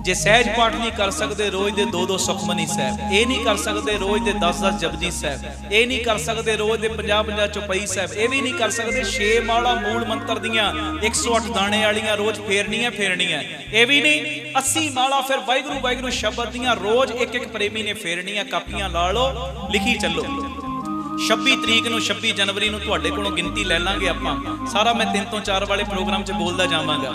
ਜੇ ਸਹਿਜ ਪਾਠ ਨਹੀਂ ਕਰ ਸਕਦੇ ਰੋਜ਼ ਦੇ 2 ਸੁਖਮਨੀ ਸਾਹਿਬ, ਇਹ ਨਹੀਂ ਕਰ ਸਕਦੇ ਰੋਜ਼ ਦੇ 10 ਜਪਜੀ ਸਾਹਿਬ, ਇਹ ਨਹੀਂ ਕਰ ਸਕਦੇ ਰੋਜ਼ ਦੇ 50 ਚੌਪਈ ਸਾਹਿਬ, ਇਹ ਵੀ ਨਹੀਂ ਕਰ ਸਕਦੇ 6 ਮਾਲਾ ਮੂਲ ਮੰਤਰ ਦੀਆਂ 108 ਦਾਣੇ ਵਾਲੀਆਂ ਰੋਜ਼ ਫੇਰਨੀਆਂ, ਇਹ ਵੀ ਨਹੀਂ 80 ਮਾਲਾ ਫਿਰ ਵਾਹਿਗੁਰੂ ਵਾਹਿਗੁਰੂ ਸ਼ਬਦ ਦੀਆਂ ਰੋਜ਼ ਇੱਕ ਪ੍ਰੇਮੀ ਨੇ ਫੇਰਨੀਆਂ। ਕਾਪੀਆਂ ਲਾ ਲਓ, ਲਿਖੀ ਚੱਲੋ। 26 ਤਰੀਕ ਨੂੰ 26 ਜਨਵਰੀ ਨੂੰ ਤੁਹਾਡੇ ਕੋਲੋਂ ਗਿਣਤੀ ਲੈ ਲਾਂਗੇ ਆਪਾਂ, ਸਾਰਾ ਮੈਂ 3 ਤੋਂ 4 ਵਾਲੇ ਪ੍ਰੋਗਰਾਮ 'ਚ ਬੋਲਦਾ ਜਾਵਾਂਗਾ।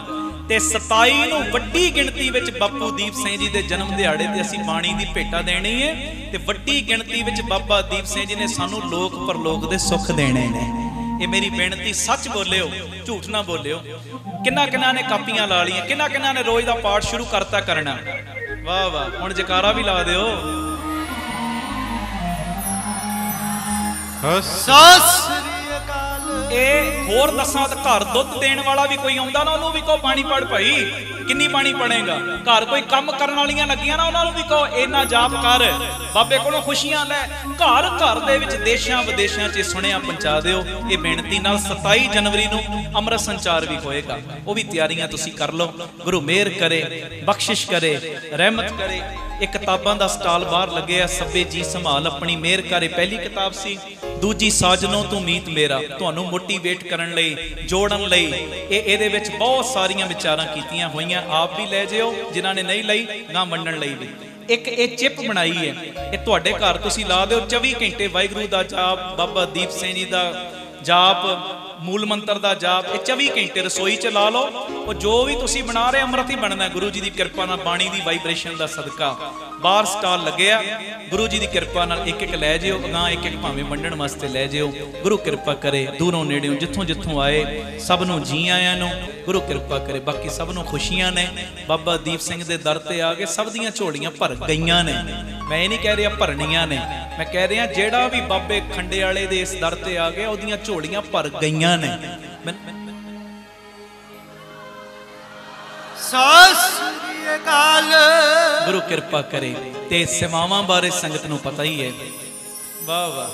ਤੇ 27 ਨੂੰ ਵੱਡੀ ਗਿਣਤੀ ਵਿੱਚ ਬਾਪੂ ਦੀਪ ਸਿੰਘ ਜੀ ਦੇ ਜਨਮ ਦਿਹਾੜੇ ਤੇ ਅਸੀਂ ਬਾਣੀ ਦੀ ਭੇਟਾ ਦੇਣੀ ਹੈ। ਤੇ ਵੱਡੀ ਗਿਣਤੀ ਵਿੱਚ ਬਾਬਾ ਦੀਪ ਸਿੰਘ ਜੀ ਨੇ ਸਾਨੂੰ ਲੋਕ ਪਰਲੋਕ ਦੇ ਸੁੱਖ ਦੇਣੇ ਨੇ। ਇਹ ਮੇਰੀ ਬੇਨਤੀ, ਸੱਚ ਬੋਲਿਓ, ਝੂਠ ਨਾ ਬੋਲਿਓ। ਕਿੰਨਾ ਨੇ ਕਾਪੀਆਂ ਲਾ ਲਈਆਂ, ਕਿੰਨਾ ਨੇ ਰੋਜ਼ ਦਾ ਪਾਠ ਸ਼ੁਰੂ ਕਰਤਾ ਕਰਨਾ। ਵਾਹ ਵਾਹ, ਹੁਣ ਜਕਾਰਾ ਵੀ ਲਾ ਦਿਓ। ਸਤਿ ਸ੍ਰੀ ਅਕਾਲ। ਇਹ ਹੋਰ ਦੱਸਾਂ ਤਾਂ ਘਰ ਦੁੱਧ ਦੇਣ ਵਾਲਾ ਵੀ ਕੋਈ ਆਉਂਦਾ ਨਾ, ਉਹਨੂੰ ਵੀ ਕਹੋ ਪਾਣੀ ਪੜ ਭਾਈ, ਕਿੰਨੀ ਪਾਣੀ ਪੜੇਗਾ। ਘਰ ਕੋਈ ਕੰਮ ਕਰਨ ਵਾਲੀਆਂ ਲੱਗੀਆਂ ਨਾ, ਉਹਨਾਂ ਨੂੰ ਵੀ ਕਹੋ ਇੰਨਾ ਜਾਪ ਕਰ, ਬਾਬੇ ਕੋਲੋਂ ਖੁਸ਼ੀਆਂ ਲੈ। ਘਰ ਦੇ ਵਿੱਚ ਦੇਸ਼ਾਂ ਵਿਦੇਸ਼ਾਂ 'ਚ ਸੁਣਿਆ ਪਹੁੰਚਾ ਦਿਓ। ਇਹ ਬੇਨਤੀ ਨਾਲ 27 ਜਨਵਰੀ ਨੂੰ ਅੰਮ੍ਰਿਤ ਸੰਚਾਰ ਵੀ ਹੋਏਗਾ, ਉਹ ਵੀ ਤਿਆਰੀਆਂ ਤੁਸੀਂ ਕਰ ਲਓ। ਗੁਰੂ ਮਿਹਰ ਕਰੇ, ਬਖਸ਼ਿਸ਼ ਕਰੇ, ਰਹਿਮਤ ਕਰੇ। ਇਹ ਕਿਤਾਬਾਂ ਦਾ ਸਟਾਲ ਬਾਹਰ ਲੱਗਿਆ, ਸਭੇ ਜੀ ਸੰਭਾਲ ਆਪਣੀ ਮਿਹਰ ਕਰੇ, ਪਹਿਲੀ ਕਿਤਾਬ ਸੀ। ਦੂਜੀ ਸਾਜਨੋਂ ਤੂੰ ਮੀਤ ਮੇਰਾ, ਤੁਹਾਨੂੰ ਮੋਟੀਵੇਟ ਕਰਨ ਲਈ, ਜੋੜਨ ਲਈ ਇਹਦੇ ਵਿੱਚ ਬਹੁਤ ਸਾਰੀਆਂ ਵਿਚਾਰਾਂ ਕੀਤੀਆਂ ਹੋਈਆਂ। ਆਪ ਵੀ ਲੈ ਜਿਓ, ਜਿਨ੍ਹਾਂ ਨੇ ਨਹੀਂ ਲਈ ਗਾਂ ਵੰਡਣ ਲਈ ਵੀ। ਇੱਕ ਇਹ ਚਿਪ ਬਣਾਈ ਹੈ, ਇਹ ਤੁਹਾਡੇ ਘਰ ਤੁਸੀਂ ਲਾ ਦਿਓ। 24 ਘੰਟੇ ਵਾਹਿਗੁਰੂ ਦਾ ਜਾਪ, ਬਾਬਾ ਦੀਪ ਸਿੰਘ ਜੀ ਦਾ ਜਾਪ, ਮੂਲ ਮੰਤਰ ਦਾ ਜਾਪ, ਇਹ 24 ਘੰਟੇ ਰਸੋਈ 'ਚ ਲਾ ਲਓ। ਉਹ ਜੋ ਵੀ ਤੁਸੀਂ ਬਣਾ ਰਹੇ ਅੰਮ੍ਰਿਤ ਹੀ ਬਣਨਾ, ਗੁਰੂ ਜੀ ਦੀ ਕਿਰਪਾ ਨਾਲ, ਬਾਣੀ ਦੀ ਵਾਈਬ੍ਰੇਸ਼ਨ ਦਾ ਸਦਕਾ। ਬਾਹਰ ਸਟਾਲ ਲੱਗਿਆ, ਗੁਰੂ ਜੀ ਦੀ ਕਿਰਪਾ ਨਾਲ ਇੱਕ ਲੈ ਜਿਓ, ਅਗਾਂਹ ਇੱਕ ਭਾਵੇਂ ਵੰਡਣ ਵਾਸਤੇ ਲੈ ਜਿਓ। ਗੁਰੂ ਕਿਰਪਾ ਕਰੇ, ਦੂਰੋਂ ਨੇੜਿਓਂ ਜਿੱਥੋਂ ਆਏ ਸਭ ਨੂੰ ਜੀ ਆਇਆਂ ਨੂੰ ਗੁਰੂ ਕਿਰਪਾ ਕਰੇ। ਬਾਕੀ ਸਭ ਨੂੰ ਖੁਸ਼ੀਆਂ ਨੇ, ਬਾਬਾ ਦੀਪ ਸਿੰਘ ਦੇ ਦਰ ਤੇ ਆ ਕੇ ਸਭ ਦੀਆਂ ਝੋਲੀਆਂ ਭਰ ਗਈਆਂ ਨੇ। ਮੈਂ ਇਹ ਨਹੀਂ ਕਹਿ ਰਿਹਾ ਭਰਨੀਆਂ ਨੇ, ਮੈਂ ਕਹਿ ਰਿਹਾ ਜਿਹੜਾ ਵੀ ਬਾਬੇ ਖੰਡੇ ਵਾਲੇ ਦੇ ਇਸ ਦਰ ਤੇ ਆ ਗਿਆ ਉਹਦੀਆਂ ਝੋਲੀਆਂ ਭਰ ਗਈਆਂ ਨੇ। ਸਤਿ ਸ੍ਰੀ ਅਕਾਲ। ਗੁਰੂ ਕਿਰਪਾ ਕਰੇ। ਤੇ ਸੇਵਾਵਾਂ ਬਾਰੇ ਸੰਗਤ ਨੂੰ ਪਤਾ ਹੀ ਹੈ। ਵਾਹ ਵਾਹ।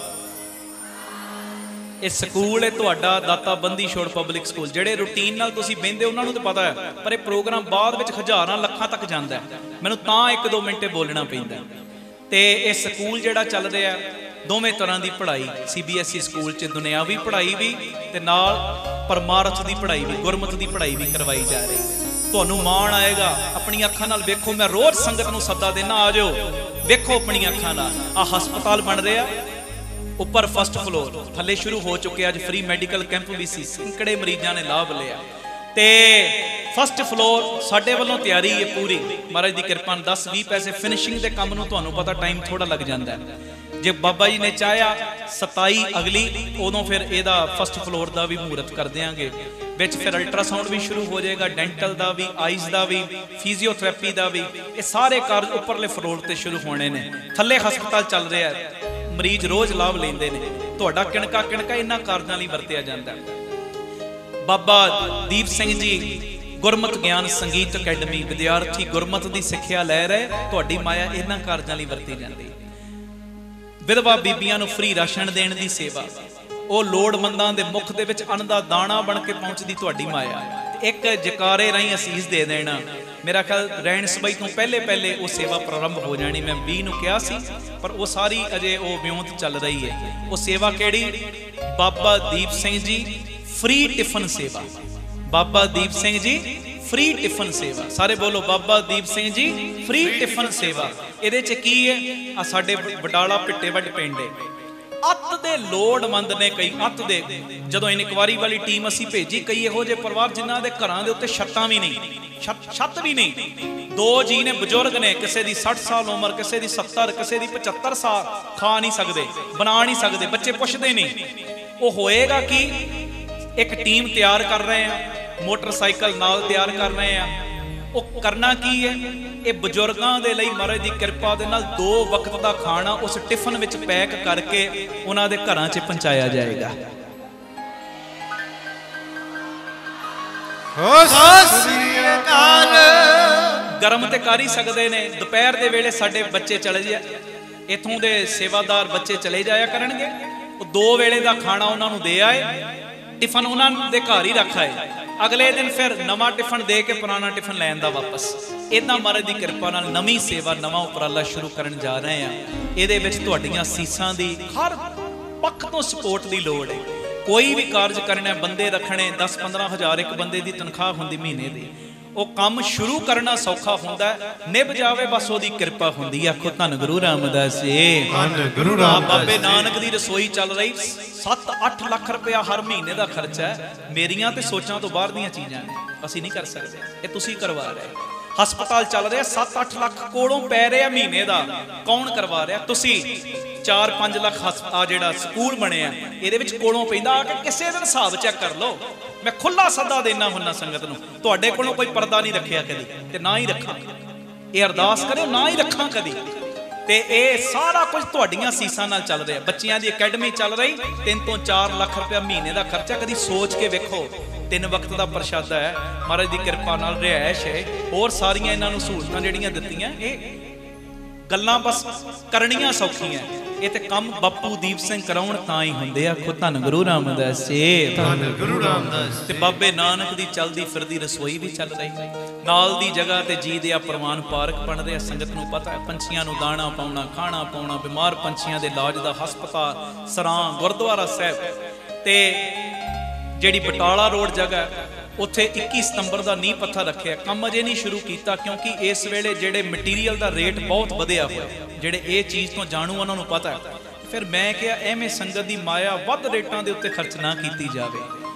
ਇਹ ਸਕੂਲ ਹੈ ਤੁਹਾਡਾ ਦਾਤਾ ਬੰਦੀ ਛੋੜ ਪਬਲਿਕ ਸਕੂਲ। ਜਿਹੜੇ ਰੂਟੀਨ ਨਾਲ ਤੁਸੀਂ ਬਹਿੰਦੇ ਉਹਨਾਂ ਨੂੰ ਤਾਂ ਪਤਾ ਹੈ, ਪਰ ਇਹ ਪ੍ਰੋਗਰਾਮ ਬਾਅਦ ਵਿੱਚ ਹਜ਼ਾਰਾਂ ਲੱਖਾਂ ਤੱਕ ਜਾਂਦਾ ਹੈ। ਮੈਨੂੰ ਤਾਂ 1-2 ਮਿੰਟ ਬੋਲਣਾ ਪੈਂਦਾ। ਤੇ ਇਹ ਸਕੂਲ ਜਿਹੜਾ ਚੱਲ ਰਿਹਾ, ਦੋਵੇਂ ਤਰ੍ਹਾਂ ਦੀ ਪੜ੍ਹਾਈ CBSE ਸਕੂਲ 'ਚ ਦੁਨਿਆਵੀ ਪੜ੍ਹਾਈ ਵੀ ਤੇ ਨਾਲ ਪਰਮਾਰਥ ਦੀ ਪੜ੍ਹਾਈ ਵੀ, ਗੁਰਮਤਿ ਦੀ ਪੜ੍ਹਾਈ ਵੀ ਕਰਵਾਈ ਜਾ ਰਹੀ। ਤੁਹਾਨੂੰ ਮਾਣ ਆਏਗਾ। ਆਪਣੀਆਂ ਅੱਖਾਂ ਨਾਲ ਵੇਖੋ। ਮੈਂ ਰੋਜ਼ ਸੰਗਤ ਨੂੰ ਸੱਦਾ ਦੇਣਾ, ਆ ਜਾਓ ਵੇਖੋ ਆਪਣੀਆਂ ਅੱਖਾਂ ਨਾਲ। ਆ ਹਸਪਤਾਲ ਬਣ ਰਿਹਾ ਉੱਪਰ ਫਸਟ ਫਲੋਰ, ਥੱਲੇ ਸ਼ੁਰੂ ਹੋ ਚੁੱਕਿਆ। ਅੱਜ ਫ੍ਰੀ ਮੈਡੀਕਲ ਕੈਂਪ ਵੀ ਸੀ, ਸੈਂਕੜੇ ਮਰੀਜ਼ਾਂ ਨੇ ਲਾਭ ਲਿਆ। ਤੇ ਫਸਟ ਫਲੋਰ ਸਾਡੇ ਵੱਲੋਂ ਤਿਆਰੀ ਹੈ ਪੂਰੀ, ਮਹਾਰਾਜ ਦੀ ਕਿਰਪਾ ਨਾਲ। 10-20 ਪੈਸੇ ਫਿਨਿਸ਼ਿੰਗ ਦੇ ਕੰਮ ਨੂੰ ਤੁਹਾਨੂੰ ਪਤਾ ਟਾਈਮ ਥੋੜਾ ਲੱਗ ਜਾਂਦਾ ਹੈ। ਜੇ ਬਾਬਾ ਜੀ ਨੇ ਚਾਹਿਆ 27 ਅਗਲੀ, ਉਦੋਂ ਫਿਰ ਇਹਦਾ ਫਸਟ ਫਲੋਰ ਦਾ ਵੀ ਮਹੂਰਤ ਕਰ ਦਿਆਂਗੇ। ਵਿੱਚ ਫਿਰ ਅਲਟਰਾਸਾਊਂਡ ਵੀ ਸ਼ੁਰੂ ਹੋ ਜਾਏਗਾ, ਡੈਂਟਲ ਦਾ ਵੀ, ਆਈਜ਼ ਦਾ ਵੀ, ਫਿਜ਼ੀਓਥੈਰੇਪੀ ਦਾ ਵੀ। ਇਹ ਸਾਰੇ ਕਾਰਜ ਉੱਪਰਲੇ ਫਲੋਰ ਤੇ ਸ਼ੁਰੂ ਹੋਣੇ ਨੇ। ਥੱਲੇ ਹਸਪਤਾਲ ਚੱਲ ਰਿਹਾ ਹੈ, ਮਰੀਜ਼ ਰੋਜ਼ ਲਾਭ ਲੈਂਦੇ ਨੇ। ਤੁਹਾਡਾ ਕਿਣਕਾ ਕਿਣਕਾ ਇਹਨਾਂ ਕਾਰਜਾਂ ਲਈ ਵਰਤਿਆ ਜਾਂਦਾ ਹੈ। ਬਾਬਾ ਦੀਪ ਸਿੰਘ ਜੀ ਗੁਰਮਤਿ ਗਿਆਨ ਸੰਗੀਤ ਅਕੈਡਮੀ, ਵਿਦਿਆਰਥੀ ਗੁਰਮਤਿ ਦੀ ਸਿੱਖਿਆ ਲੈ ਰਹੇ। ਤੁਹਾਡੀ ਮਾਇਆ ਇਹਨਾਂ ਕਾਰਜਾਂ ਲਈ ਵਰਤੀ ਜਾਂਦੀ। ਵਿਧਵਾ ਬੀਬੀਆਂ ਨੂੰ ਫ੍ਰੀ ਰਾਸ਼ਨ ਦੇਣ ਦੀ ਸੇਵਾ, ਉਹ ਲੋੜਵੰਦਾਂ ਦੇ ਮੁੱਖ ਦੇ ਵਿੱਚ ਅੰਨ ਦਾ ਦਾਣਾ ਬਣ ਕੇ ਪਹੁੰਚਦੀ ਤੁਹਾਡੀ ਮਾਇਆ। ਇੱਕ ਜਕਾਰੇ ਰਾਹੀਂ ਅਸੀਸ ਦੇ ਦੇਣਾ। ਮੇਰਾ ਖਿਆਲ ਰਹਿਣ ਸਬਾਈ ਤੋਂ ਪਹਿਲੇ ਉਹ ਸੇਵਾ ਪ੍ਰਾਰੰਭ ਹੋ ਜਾਣੀ। ਮੈਂ 20 ਨੂੰ ਕਿਹਾ ਸੀ, ਪਰ ਉਹ ਸਾਰੀ ਅਜੇ ਉਹ ਵਿਉਂਤ ਚੱਲ ਰਹੀ ਹੈ। ਉਹ ਸੇਵਾ ਕਿਹੜੀ? ਬਾਬਾ ਦੀਪ ਸਿੰਘ ਜੀ ਫ੍ਰੀ ਟਿਫਨ ਸੇਵਾ। ਬਾਬਾ ਦੀਪ ਸਿੰਘ ਜੀ ਫ੍ਰੀ ਟਿਫਨ ਸੇਵਾ। ਸਾਰੇ ਬੋਲੋ, ਬਾਬਾ ਦੀਪ ਸਿੰਘ ਜੀ ਫ੍ਰੀ ਟਿਫਨ ਸੇਵਾ। ਇਹਦੇ 'ਚ ਕੀ ਹੈ? ਆ ਸਾਡੇ ਬਟਾਲਾ ਪਿੱਟੇਵੱਡ ਪਿੰਡ ਹੈ, ਅੱਤ ਦੇ ਲੋੜਵੰਦ ਨੇ ਕਈ। ਅੱਤ ਦੇ, ਜਦੋਂ ਇਨਕੁਆਰੀ ਵਾਲੀ ਟੀਮ ਅਸੀਂ ਭੇਜੀ, ਕਈ ਇਹੋ ਜਿਹੇ ਪਰਿਵਾਰ ਜਿਨ੍ਹਾਂ ਦੇ ਘਰਾਂ ਦੇ ਉੱਤੇ ਛੱਤਾਂ ਵੀ ਨਹੀਂ, ਛੱਤ ਵੀ ਨਹੀਂ। 2 ਜੀ ਨੇ, ਬਜ਼ੁਰਗ ਨੇ, ਕਿਸੇ ਦੀ 60 ਸਾਲ ਉਮਰ, ਕਿਸੇ ਦੀ 70, ਕਿਸੇ ਦੀ 75 ਸਾਲ। ਖਾ ਨਹੀਂ ਸਕਦੇ, ਬਣਾ ਨਹੀਂ ਸਕਦੇ, ਬੱਚੇ ਪੁੱਛਦੇ ਨਹੀਂ। ਉਹ ਹੋਏਗਾ ਕਿ ਇੱਕ ਟੀਮ ਤਿਆਰ ਕਰ ਰਹੇ ਆ, ਮੋਟਰਸਾਈਕਲ ਨਾਲ ਤਿਆਰ ਕਰ ਰਹੇ ਆ। ਉਹ ਕਰਨਾ ਕੀ ਹੈ? ਇਹ ਬਜ਼ੁਰਗਾਂ ਦੇ ਲਈ ਮਹਾਰਾਜ ਦੀ ਕਿਰਪਾ ਦੇ ਨਾਲ 2 ਵਕਤ ਦਾ ਖਾਣਾ ਉਸ ਟਿਫਨ ਵਿੱਚ ਪੈਕ ਕਰਕੇ ਉਹਨਾਂ ਦੇ ਘਰਾਂ 'ਚ ਪਹੁੰਚਾਇਆ ਜਾਏਗਾ। ਸਤਿ ਸ੍ਰੀ ਅਕਾਲ। ਗਰਮ ਤੇ ਕਰ ਹੀ ਸਕਦੇ ਨੇ। ਦੁਪਹਿਰ ਦੇ ਵੇਲੇ ਸਾਡੇ ਬੱਚੇ ਚਲੇ ਜਾ, ਇਥੋਂ ਦੇ ਸੇਵਾਦਾਰ ਬੱਚੇ ਚਲੇ ਜਾਇਆ ਕਰਨਗੇ। ਉਹ 2 ਵੇਲੇ ਦਾ ਖਾਣਾ ਉਹਨਾਂ ਨੂੰ ਦੇ ਆਏ, ਟਿਫਨ ਉਹਨਾਂ ਦੇ ਘਰ ਹੀ ਰੱਖ ਆਏ। ਅਗਲੇ ਦਿਨ ਫਿਰ ਨਵਾਂ ਟਿਫਨ ਦੇ ਕੇ ਪੁਰਾਣਾ ਟਿਫਨ ਲੈਣ ਦਾ ਵਾਪਸ। ਇਦਾਂ ਮਹਾਰਾਜ ਦੀ ਕਿਰਪਾ ਨਾਲ ਨਵੀਂ ਸੇਵਾ, ਨਵਾਂ ਉਪਰਾਲਾ ਸ਼ੁਰੂ ਕਰਨ ਜਾ ਰਹੇ ਆ। ਇਹਦੇ ਵਿੱਚ ਤੁਹਾਡੀਆਂ ਸੀਸਾਂ ਦੀ ਹਰ ਪੱਖ ਤੋਂ ਸਪੋਰਟ ਦੀ ਲੋੜ ਹੈ। ਕੋਈ ਵੀ ਕਾਰਜ ਕਰਨਾ, ਬੰਦੇ ਰੱਖਣੇ, 10-15 ਹਜ਼ਾਰ ਇੱਕ ਬੰਦੇ ਦੀ ਤਨਖਾਹ ਹੁੰਦੀ ਮਹੀਨੇ ਦੀ। ਉਹ ਕੰਮ ਸ਼ੁਰੂ ਕਰਨਾ ਸੌਖਾ ਹੁੰਦਾ, ਨਿਭ ਜਾਵੇ ਬਸ ਉਹਦੀ ਕਿਰਪਾ ਹੁੰਦੀ। ਆਖੋ ਧੰਨ ਗੁਰੂ ਰਾਮਦਾਸ ਜੀ। ਧੰਨ ਗੁਰੂ ਰਾਮਦਾਸ। ਬਾਬੇ ਨਾਨਕ ਦੀ ਰਸੋਈ ਚੱਲ ਰਹੀ, 7-8 ਲੱਖ ਰੁਪਇਆ ਹਰ ਮਹੀਨੇ ਦਾ ਖਰਚਾ ਹੈ। ਮੇਰੀਆਂ ਤੇ ਸੋਚਾਂ ਤੋਂ ਬਾਹਰ ਦੀਆਂ ਚੀਜ਼ਾਂ ਨੇ, ਅਸੀਂ ਨਹੀਂ ਕਰ ਸਕਦੇ। ਇਹ ਤੁਸੀਂ ਕਰਵਾ ਰਹੇ। ਹਸਪਤਾਲ ਚੱਲ ਰਿਹਾ, 7-8 ਲੱਖ ਕੋਲੋਂ ਪੈ ਰਿਹਾ ਮਹੀਨੇ ਦਾ। ਕੌਣ ਕਰਵਾ ਰਿਹਾ? ਤੁਸੀਂ। 4-5 ਲੱਖ ਆ ਜਿਹੜਾ ਸਕੂਲ ਬਣਿਆ, ਇਹਦੇ ਵਿੱਚ ਕੋਲੋਂ ਪੈਂਦਾ। ਆ ਕੇ ਕਿਸੇ ਦਿਨ ਹਿਸਾਬ ਚੈੱਕ ਕਰ ਲਓ। ਮੈਂ ਖੁੱਲਾ ਸੱਦਾ ਦੇਣਾ ਹੁੰਨਾ ਸੰਗਤ ਨੂੰ, ਤੁਹਾਡੇ ਕੋਲੋਂ ਕੋਈ ਪਰਦਾ ਨਹੀਂ ਰੱਖਿਆ ਕਦੀ, ਤੇ ਨਾ ਹੀ ਰੱਖਾਂ। ਇਹ ਅਰਦਾਸ ਕਰਿਓ, ਨਾ ਹੀ ਰੱਖਾਂ ਕਦੀ। ਤੇ ਇਹ ਸਾਰਾ ਕੁਝ ਤੁਹਾਡੀਆਂ ਸੀਸਾਂ ਨਾਲ ਚੱਲ ਰਿਹਾ। ਬੱਚਿਆਂ ਦੀ ਅਕੈਡਮੀ ਚੱਲ ਰਹੀ, 3 ਤੋਂ 4 ਲੱਖ ਰੁਪਇਆ ਮਹੀਨੇ ਦਾ ਖਰਚਾ। ਕਦੀ ਸੋਚ ਕੇ ਵੇਖੋ। 3 ਵਕਤ ਦਾ ਪ੍ਰਸ਼ਾਦਾ ਹੈ, ਮਹਾਰਾਜ ਦੀ ਕਿਰਪਾ ਨਾਲ ਰਿਹਾਇਸ਼ ਹੈ, ਹੋਰ ਸਾਰੀਆਂ ਇਹਨਾਂ ਨੂੰ ਸਹੂਲਤਾਂ ਜਿਹੜੀਆਂ ਦਿੱਤੀਆਂ। ਇਹ ਗੱਲਾਂ ਬਸ ਕਰਨੀਆਂ ਸੌਖੀਆਂ, ਇਹ ਤੇ ਕੰਮ ਬਾਪੂ ਦੀਪ ਸਿੰਘ ਕਰਾਉਣ ਤਾਂ ਹੀ ਹੁੰਦੇ ਆ। ਆਖੋ ਧੰਨ ਗੁਰੂ ਰਾਮਦਾਸ ਜੀ। ਧੰਨ ਗੁਰੂ ਰਾਮਦਾਸ। ਤੇ ਬਾਬੇ ਨਾਨਕ ਦੀ ਚਲਦੀ ਫਿਰਦੀ ਰਸੋਈ ਵੀ ਚੱਲ ਰਹੀ। ਨਾਲ ਦੀ ਜਗ੍ਹਾ ਤੇ ਜੀ ਦੇ ਆ ਪ੍ਰਵਾਨ ਪਾਰਕ ਬਣ ਰਿਹਾ। ਸੰਗਤ ਨੂੰ ਪਤਾ ਹੈ, ਪੰਛੀਆਂ ਨੂੰ ਦਾਣਾ ਪਾਉਣਾ, ਖਾਣਾ ਪਾਉਣਾ, ਬਿਮਾਰ ਪੰਛੀਆਂ ਦੇ ਇਲਾਜ ਦਾ ਹਸਪਤਾਲ, ਸਰਾਂ, ਗੁਰਦੁਆਰਾ ਸਾਹਿਬ। ਤੇ ਜਿਹੜੀ ਬਟਾਲਾ ਰੋਡ ਜਗ੍ਹਾ, ਉੱਥੇ 21 ਸਤੰਬਰ ਦਾ ਨੀਂਹ ਪੱਥਰ ਰੱਖਿਆ। ਕੰਮ ਅਜੇ ਨਹੀਂ ਸ਼ੁਰੂ ਕੀਤਾ, ਕਿਉਂਕਿ ਇਸ ਵੇਲੇ ਜਿਹੜੇ ਮਟੀਰੀਅਲ ਦਾ ਰੇਟ ਬਹੁਤ ਵਧਿਆ ਹੋਇਆ। ਜਿਹੜੇ ਇਹ ਚੀਜ਼ ਤੋਂ ਜਾਣੂ ਉਹਨਾਂ ਨੂੰ ਪਤਾ। ਫਿਰ ਮੈਂ ਕਿਹਾ ਐਵੇਂ ਸੰਗਤ ਦੀ ਮਾਇਆ ਵੱਧ ਰੇਟਾਂ ਦੇ ਉੱਤੇ ਖਰਚ ਨਾ ਕੀਤੀ ਜਾਵੇ,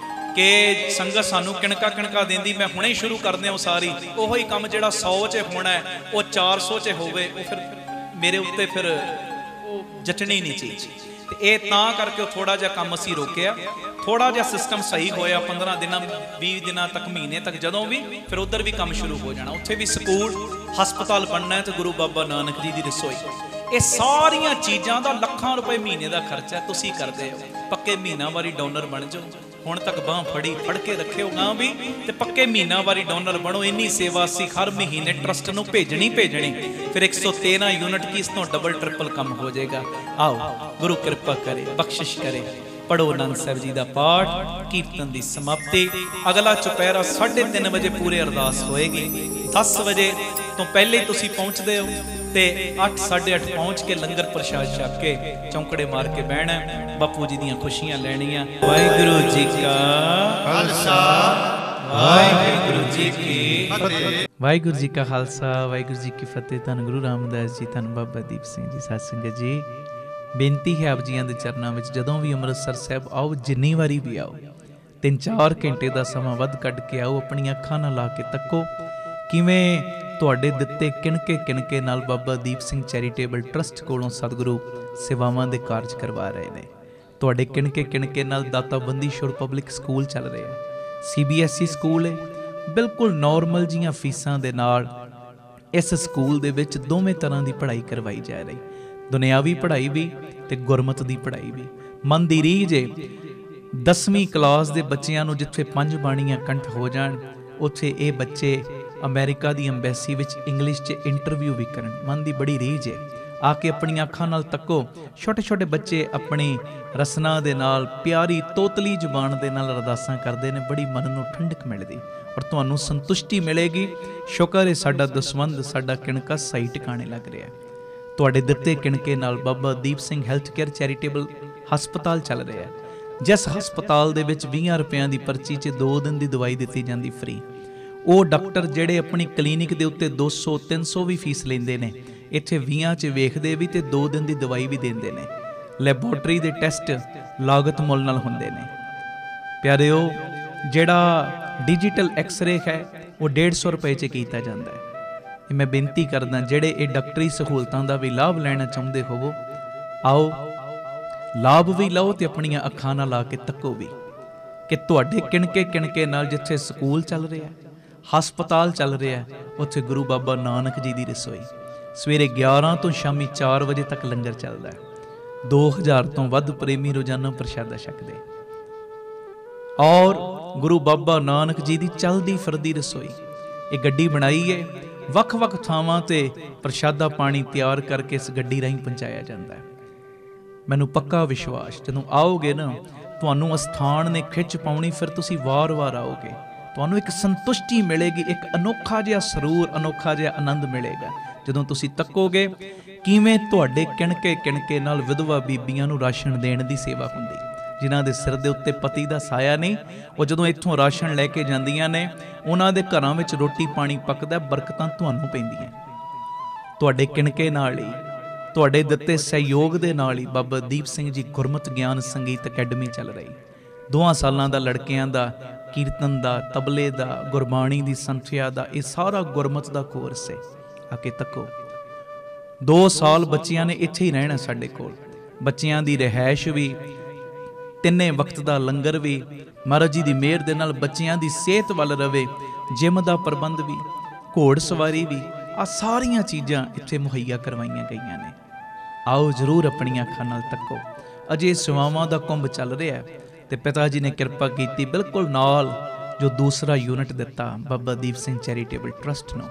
ਕਿ ਸੰਗਤ ਸਾਨੂੰ ਕਿਣਕਾ ਕਿਣਕਾ ਦਿੰਦੀ। ਮੈਂ ਹੁਣੇ ਸ਼ੁਰੂ ਕਰਦੇ ਹਾਂ ਸਾਰੀ ਉਹੀ ਕੰਮ ਜਿਹੜਾ 100 'ਚ ਹੋਣਾ ਉਹ 400 'ਚ ਹੋਵੇ। ਉਹ ਫਿਰ ਮੇਰੇ ਉੱਤੇ ਫਿਰ ਉਹ ਜਚਣੀ ਨਹੀਂ ਚੀਜ਼। ਤੇ ਇਹ ਤਾਂ ਕਰਕੇ ਉਹ ਥੋੜਾ ਜਿਹਾ ਕੰਮ ਅਸੀਂ ਰੋਕਿਆ। ਥੋੜਾ ਜਿਹਾ ਸਿਸਟਮ ਸਹੀ ਹੋਇਆ, 15 ਦਿਨਾਂ 20 ਦਿਨਾਂ ਤੱਕ, ਮਹੀਨੇ ਤੱਕ ਜਦੋਂ ਵੀ, ਫਿਰ ਉਧਰ ਵੀ ਕੰਮ ਸ਼ੁਰੂ ਹੋ ਜਾਣਾ। ਉੱਥੇ ਵੀ ਸਕੂਲ, ਹਸਪਤਾਲ ਬਣਨਾ ਤੇ ਗੁਰੂ ਬਾਬਾ ਨਾਨਕ ਜੀ ਦੀ ਰਸੋਈ। ਇਹ ਸਾਰੀਆਂ ਚੀਜ਼ਾਂ ਦਾ ਲੱਖਾਂ ਰੁਪਏ ਮਹੀਨੇ ਦਾ ਖਰਚਾ। ਤੁਸੀਂ ਕਰਦੇ ਹੋ, ਪੱਕੇ ਮਹੀਨਾਵਾਰੀ ਡੋਨਰ ਬਣ ਜਾਓ। ਹੁਣ ਤੱਕ ਬਾਂਹ ਫੜੀ ਫੜ ਕੇ ਰੱਖਿਓ ਗਾਂ ਵੀ ਤੇ ਪੱਕੇ ਮਹੀਨਾਵਾਰੀ ਡੋਨਰ ਬਣੋ। ਇੰਨੀ ਸੇਵਾ ਅਸੀਂ ਹਰ ਮਹੀਨੇ ਟਰਸਟ ਨੂੰ ਭੇਜਣੀ ਫਿਰ 113 ਯੂਨਿਟ ਕੀ ਇਸ ਤੋਂ ਡਬਲ ਟ੍ਰਿਪਲ ਕੰਮ ਹੋ ਜਾਏਗਾ। ਆਓ ਗੁਰੂ ਕਿਰਪਾ ਕਰੇ, ਬਖਸ਼ਿਸ਼ ਕਰੇ। ਪੜੋ ਆਨੰਦ ਸਾਹਿਬ ਜੀ ਦਾ ਪਾਠ, ਕੀਰਤਨ ਦੀ ਸਮਾਪਤੀ। ਅਗਲਾ ਚੁਪਹਿਰਾ 3:30 ਵਜੇ ਪੂਰੇ ਅਰਦਾਸ ਹੋਏਗੀ। 10 ਵਜੇ ਤੋਂ ਪਹਿਲੇ ਤੁਸੀਂ ਪਹੁੰਚਦੇ ਹੋ ਤੇ 8 8:30 ਪਹੁੰਚ ਕੇ ਲੰਗਰ ਪ੍ਰਸ਼ਾਦ ਛਕ ਕੇ ਚੌਂਕੜੇ ਮਾਰ ਕੇ ਬਹਿਣਾ, ਬਾਪੂ ਜੀ ਦੀਆਂ ਖੁਸ਼ੀਆਂ ਲੈਣੀਆਂ। ਵਾਹਿਗੁਰੂ ਜੀ ਕਾ ਖਾਲਸਾ, ਵਾਹਿਗੁਰੂ ਜੀ ਕੀ ਫਤਿਹ। ਵਾਹਿਗੁਰੂ ਜੀ ਕਾ ਖਾਲਸਾ, ਵਾਹਿਗੁਰੂ ਜੀ ਕੀ ਫਤਿਹ। ਧੰਨ ਗੁਰੂ ਰਾਮਦਾਸ ਜੀ, ਧੰਨ ਬਾਬਾ ਦੀਪ ਸਿੰਘ ਜੀ। ਸਾਧ ਸੰਗਤ ਜੀ, ਬੇਨਤੀ ਹੈ ਆਪ ਜੀਆਂ ਦੇ ਚਰਨਾਂ ਵਿੱਚ, ਜਦੋਂ ਵੀ ਅੰਮ੍ਰਿਤਸਰ ਸਾਹਿਬ ਆਓ, ਜਿੰਨੀ ਵਾਰੀ ਵੀ ਆਓ, 3-4 ਘੰਟੇ ਦਾ ਸਮਾਂ ਵੱਧ ਕੱਢ ਕੇ ਆਓ। ਆਪਣੀਆਂ ਅੱਖਾਂ ਨਾਲ ਲਾ ਕੇ ਤੱਕੋ ਕਿਵੇਂ ਤੁਹਾਡੇ ਦਿੱਤੇ ਕਿਣਕੇ ਨਾਲ ਬਾਬਾ ਦੀਪ ਸਿੰਘ ਚੈਰੀਟੇਬਲ ਟਰਸਟ ਕੋਲੋਂ ਸਤਿਗੁਰੂ ਸੇਵਾਵਾਂ ਦੇ ਕਾਰਜ ਕਰਵਾ ਰਹੇ ਨੇ। ਤੁਹਾਡੇ ਕਿਣਕੇ ਨਾਲ ਦਾਤਾਬੰਦੀ ਸ਼ੁਰ ਪਬਲਿਕ ਸਕੂਲ ਚੱਲ ਰਿਹਾ, CBSE ਸਕੂਲ ਹੈ। ਬਿਲਕੁਲ ਨੋਰਮਲ ਜੀਆਂ ਫੀਸਾਂ ਦੇ ਨਾਲ ਇਸ ਸਕੂਲ ਦੇ ਵਿੱਚ ਦੋਵੇਂ ਤਰ੍ਹਾਂ ਦੀ ਪੜ੍ਹਾਈ ਕਰਵਾਈ ਜਾ ਰਹੀ, ਦੁਨਿਆਵੀ ਪੜ੍ਹਾਈ ਵੀ ਤੇ ਗੁਰਮਤ ਦੀ ਪੜ੍ਹਾਈ ਵੀ। ਮਨ ਦੀ ਰੀਝ ਏ 10ਵੀਂ ਕਲਾਸ ਦੇ ਬੱਚਿਆਂ ਨੂੰ ਜਿੱਥੇ 5 ਬਾਣੀਆਂ ਕੰਠ ਹੋ ਜਾਣ, ਉੱਥੇ ਇਹ ਬੱਚੇ ਅਮਰੀਕਾ ਦੀ ਅੰਬੈਸੀ ਵਿੱਚ ਇੰਗਲਿਸ਼ 'ਚ ਇੰਟਰਵਿਊ ਵੀ ਕਰਨ। ਮਨ ਦੀ ਬੜੀ ਰੀਝ ਹੈ। ਆ ਕੇ ਆਪਣੀਆਂ ਅੱਖਾਂ ਨਾਲ ਤੱਕੋ, ਛੋਟੇ ਬੱਚੇ ਆਪਣੀ ਰਸਨਾ ਦੇ ਨਾਲ, ਪਿਆਰੀ ਤੋਤਲੀ ਜ਼ੁਬਾਨ ਦੇ ਨਾਲ ਅਰਦਾਸਾਂ ਕਰਦੇ ਨੇ। ਬੜੀ ਮਨ ਨੂੰ ਠੰਡਕ ਮਿਲਦੀ ਔਰ ਤੁਹਾਨੂੰ ਸੰਤੁਸ਼ਟੀ ਮਿਲੇਗੀ। ਸ਼ੁਕਰ ਹੈ ਸਾਡਾ ਦਸਵੰਧ, ਸਾਡਾ ਕਿਣਕਾ ਸਹੀ ਟਿਕਾਣੇ ਲੱਗ ਰਿਹਾ। ਤੁਹਾਡੇ ਦਿੱਤੇ ਕਿਣਕੇ ਨਾਲ Baba Deep Singh health care charitable ਹਸਪਤਾਲ ਚੱਲ ਰਿਹਾ, ਜਿਸ ਹਸਪਤਾਲ ਦੇ ਵਿੱਚ 20 ਰੁਪਇਆਂ ਦੀ ਪਰਚੀ 'ਚ 2 ਦਿਨ ਦੀ ਦਵਾਈ ਦਿੱਤੀ ਜਾਂਦੀ ਫ੍ਰੀ। ਉਹ ਡਾਕਟਰ ਜਿਹੜੇ ਆਪਣੀ ਕਲੀਨਿਕ ਦੇ ਉੱਤੇ 200-300 ਵੀ ਫੀਸ ਲੈਂਦੇ ਨੇ, ਇੱਥੇ 20 'ਚ ਵੇਖਦੇ ਵੀ ਤੇ 2 ਦਿਨ ਦੀ ਦਵਾਈ ਵੀ ਦਿੰਦੇ ਨੇ। ਲੈਬੋਰਟਰੀ ਦੇ ਟੈਸਟ ਲਾਗਤ ਮੁੱਲ ਨਾਲ ਹੁੰਦੇ ਨੇ। ਪਿਆਰਿਓ, ਜਿਹੜਾ ਡਿਜੀਟਲ ਐਕਸਰੇ ਹੈ ਉਹ 150 ਰੁਪਏ 'ਚ ਕੀਤਾ ਜਾਂਦਾ ਹੈ। ਮੈਂ ਬੇਨਤੀ ਕਰਦਾ, ਜਿਹੜੇ ਇਹ ਡਾਕਟਰੀ ਸਹੂਲਤਾਂ ਦਾ ਵੀ ਲਾਭ ਲੈਣਾ ਚਾਹੁੰਦੇ ਹੋਵੋ, ਆਓ ਲਾਭ ਵੀ ਲਓ ਤੇ ਆਪਣੀਆਂ ਅੱਖਾਂ ਨਾਲ ਲਾ ਕੇ ਤੱਕੋ ਵੀ ਕਿ ਤੁਹਾਡੇ ਕਿਣਕੇ ਨਾਲ ਜਿੱਥੇ ਸਕੂਲ ਚੱਲ ਰਿਹਾ, ਹਸਪਤਾਲ ਚੱਲ ਰਿਹਾ, ਉੱਥੇ ਗੁਰੂ ਬਾਬਾ ਨਾਨਕ ਜੀ ਦੀ ਰਸੋਈ ਸਵੇਰੇ 11 ਤੋਂ ਸ਼ਾਮੀ 4 ਵਜੇ ਤੱਕ ਲੰਗਰ ਚੱਲਦਾ ਹੈ। 2000 ਤੋਂ ਵੱਧ ਪ੍ਰੇਮੀ ਰੋਜ਼ਾਨਾ ਪ੍ਰਸ਼ਾਦਾ ਛਕਦੇ ਔਰ ਗੁਰੂ ਬਾਬਾ ਨਾਨਕ ਜੀ ਦੀ ਚਲਦੀ ਫਿਰਦੀ ਰਸੋਈ। ਇਹ ਗੱਡੀ ਬਣਾਈ ਹੈ, ਵੱਖ-ਵੱਖ ਥਾਵਾਂ ਤੇ ਪ੍ਰਸ਼ਾਦਾ ਪਾਣੀ ਤਿਆਰ ਕਰਕੇ ਇਸ ਗੱਡੀ ਰਾਹੀਂ ਪਹੁੰਚਾਇਆ ਜਾਂਦਾ ਹੈ। ਮੈਨੂੰ ਪੱਕਾ ਵਿਸ਼ਵਾਸ, ਜਦੋਂ ਆਓਗੇ ਨਾ, ਤੁਹਾਨੂੰ ਅਸਥਾਨ ਨੇ ਖਿੱਚ ਪਾਉਣੀ, ਫਿਰ ਤੁਸੀਂ ਵਾਰ-ਵਾਰ ਆਓਗੇ, ਤੁਹਾਨੂੰ ਇੱਕ ਸੰਤੁਸ਼ਟੀ ਮਿਲੇਗੀ, ਇੱਕ ਅਨੋਖਾ ਜਿਹਾ ਸਰੂਰ, ਅਨੋਖਾ ਜਿਹਾ ਆਨੰਦ ਮਿਲੇਗਾ ਜਦੋਂ ਤੁਸੀਂ ਤੱਕੋਗੇ ਕਿਵੇਂ ਤੁਹਾਡੇ ਕਿਣਕੇ ਨਾਲ ਵਿਧਵਾ ਬੀਬੀਆਂ ਨੂੰ ਰਾਸ਼ਨ ਦੇਣ ਦੀ ਸੇਵਾ ਹੁੰਦੀ, ਜਿਨ੍ਹਾਂ ਦੇ ਸਿਰ ਦੇ ਉੱਤੇ ਪਤੀ ਦਾ ਸਾਇਆ ਨਹੀਂ। ਉਹ ਜਦੋਂ ਇੱਥੋਂ ਰਾਸ਼ਨ ਲੈ ਕੇ ਜਾਂਦੀਆਂ ਨੇ, ਉਹਨਾਂ ਦੇ ਘਰਾਂ ਵਿੱਚ ਰੋਟੀ ਪਾਣੀ ਪੱਕਦਾ, ਬਰਕਤਾਂ ਤੁਹਾਨੂੰ ਪੈਂਦੀਆਂ ਤੁਹਾਡੇ ਕਿਣਕੇ ਨਾਲ ਹੀ, ਤੁਹਾਡੇ ਦਿੱਤੇ ਸਹਿਯੋਗ ਦੇ ਨਾਲ ਹੀ। ਬਾਬਾ ਦੀਪ ਸਿੰਘ ਜੀ ਗੁਰਮਤਿ ਗਿਆਨ ਸੰਗੀਤ ਅਕੈਡਮੀ ਚੱਲ ਰਹੀ, 2 ਸਾਲਾਂ ਦਾ ਲੜਕਿਆਂ ਦਾ ਕੀਰਤਨ ਦਾ, ਤਬਲੇ ਦਾ, ਗੁਰਬਾਣੀ ਦੀ ਸੰਥਿਆ ਦਾ, ਇਹ ਸਾਰਾ ਗੁਰਮਤਿ ਦਾ ਕੋਰਸ ਹੈ। ਆ ਕੇ ਤੱਕੋ, 2 ਸਾਲ ਬੱਚਿਆਂ ਨੇ ਇੱਥੇ ਹੀ ਰਹਿਣਾ ਸਾਡੇ ਕੋਲ। ਬੱਚਿਆਂ ਦੀ ਰਿਹਾਇਸ਼ ਵੀ, 3 ਵਕਤ ਦਾ ਲੰਗਰ ਵੀ, ਮਹਾਰਾਜ ਜੀ ਦੀ ਮਿਹਰ ਦੇ ਨਾਲ ਬੱਚਿਆਂ ਦੀ ਸਿਹਤ ਵੱਲ ਰਵੇ, ਜਿਮ ਦਾ ਪ੍ਰਬੰਧ ਵੀ, ਘੋੜ ਸਵਾਰੀ ਵੀ, ਆ ਸਾਰੀਆਂ ਚੀਜ਼ਾਂ ਇੱਥੇ ਮੁਹੱਈਆ ਕਰਵਾਈਆਂ ਗਈਆਂ ਨੇ। ਆਓ ਜ਼ਰੂਰ ਆਪਣੀਆਂ ਅੱਖਾਂ ਨਾਲ ਤੱਕੋ। ਅਜੇ ਸੇਵਾਵਾਂ ਦਾ ਕੁੰਭ ਚੱਲ ਰਿਹਾ ਤੇ ਪਿਤਾ ਜੀ ਨੇ ਕਿਰਪਾ ਕੀਤੀ, ਬਿਲਕੁਲ ਨਾਲ ਜੋ ਦੂਸਰਾ ਯੂਨਿਟ ਦਿੱਤਾ ਬਾਬਾ ਦੀਪ ਸਿੰਘ ਚੈਰੀਟੇਬਲ ਟਰਸਟ ਨੂੰ,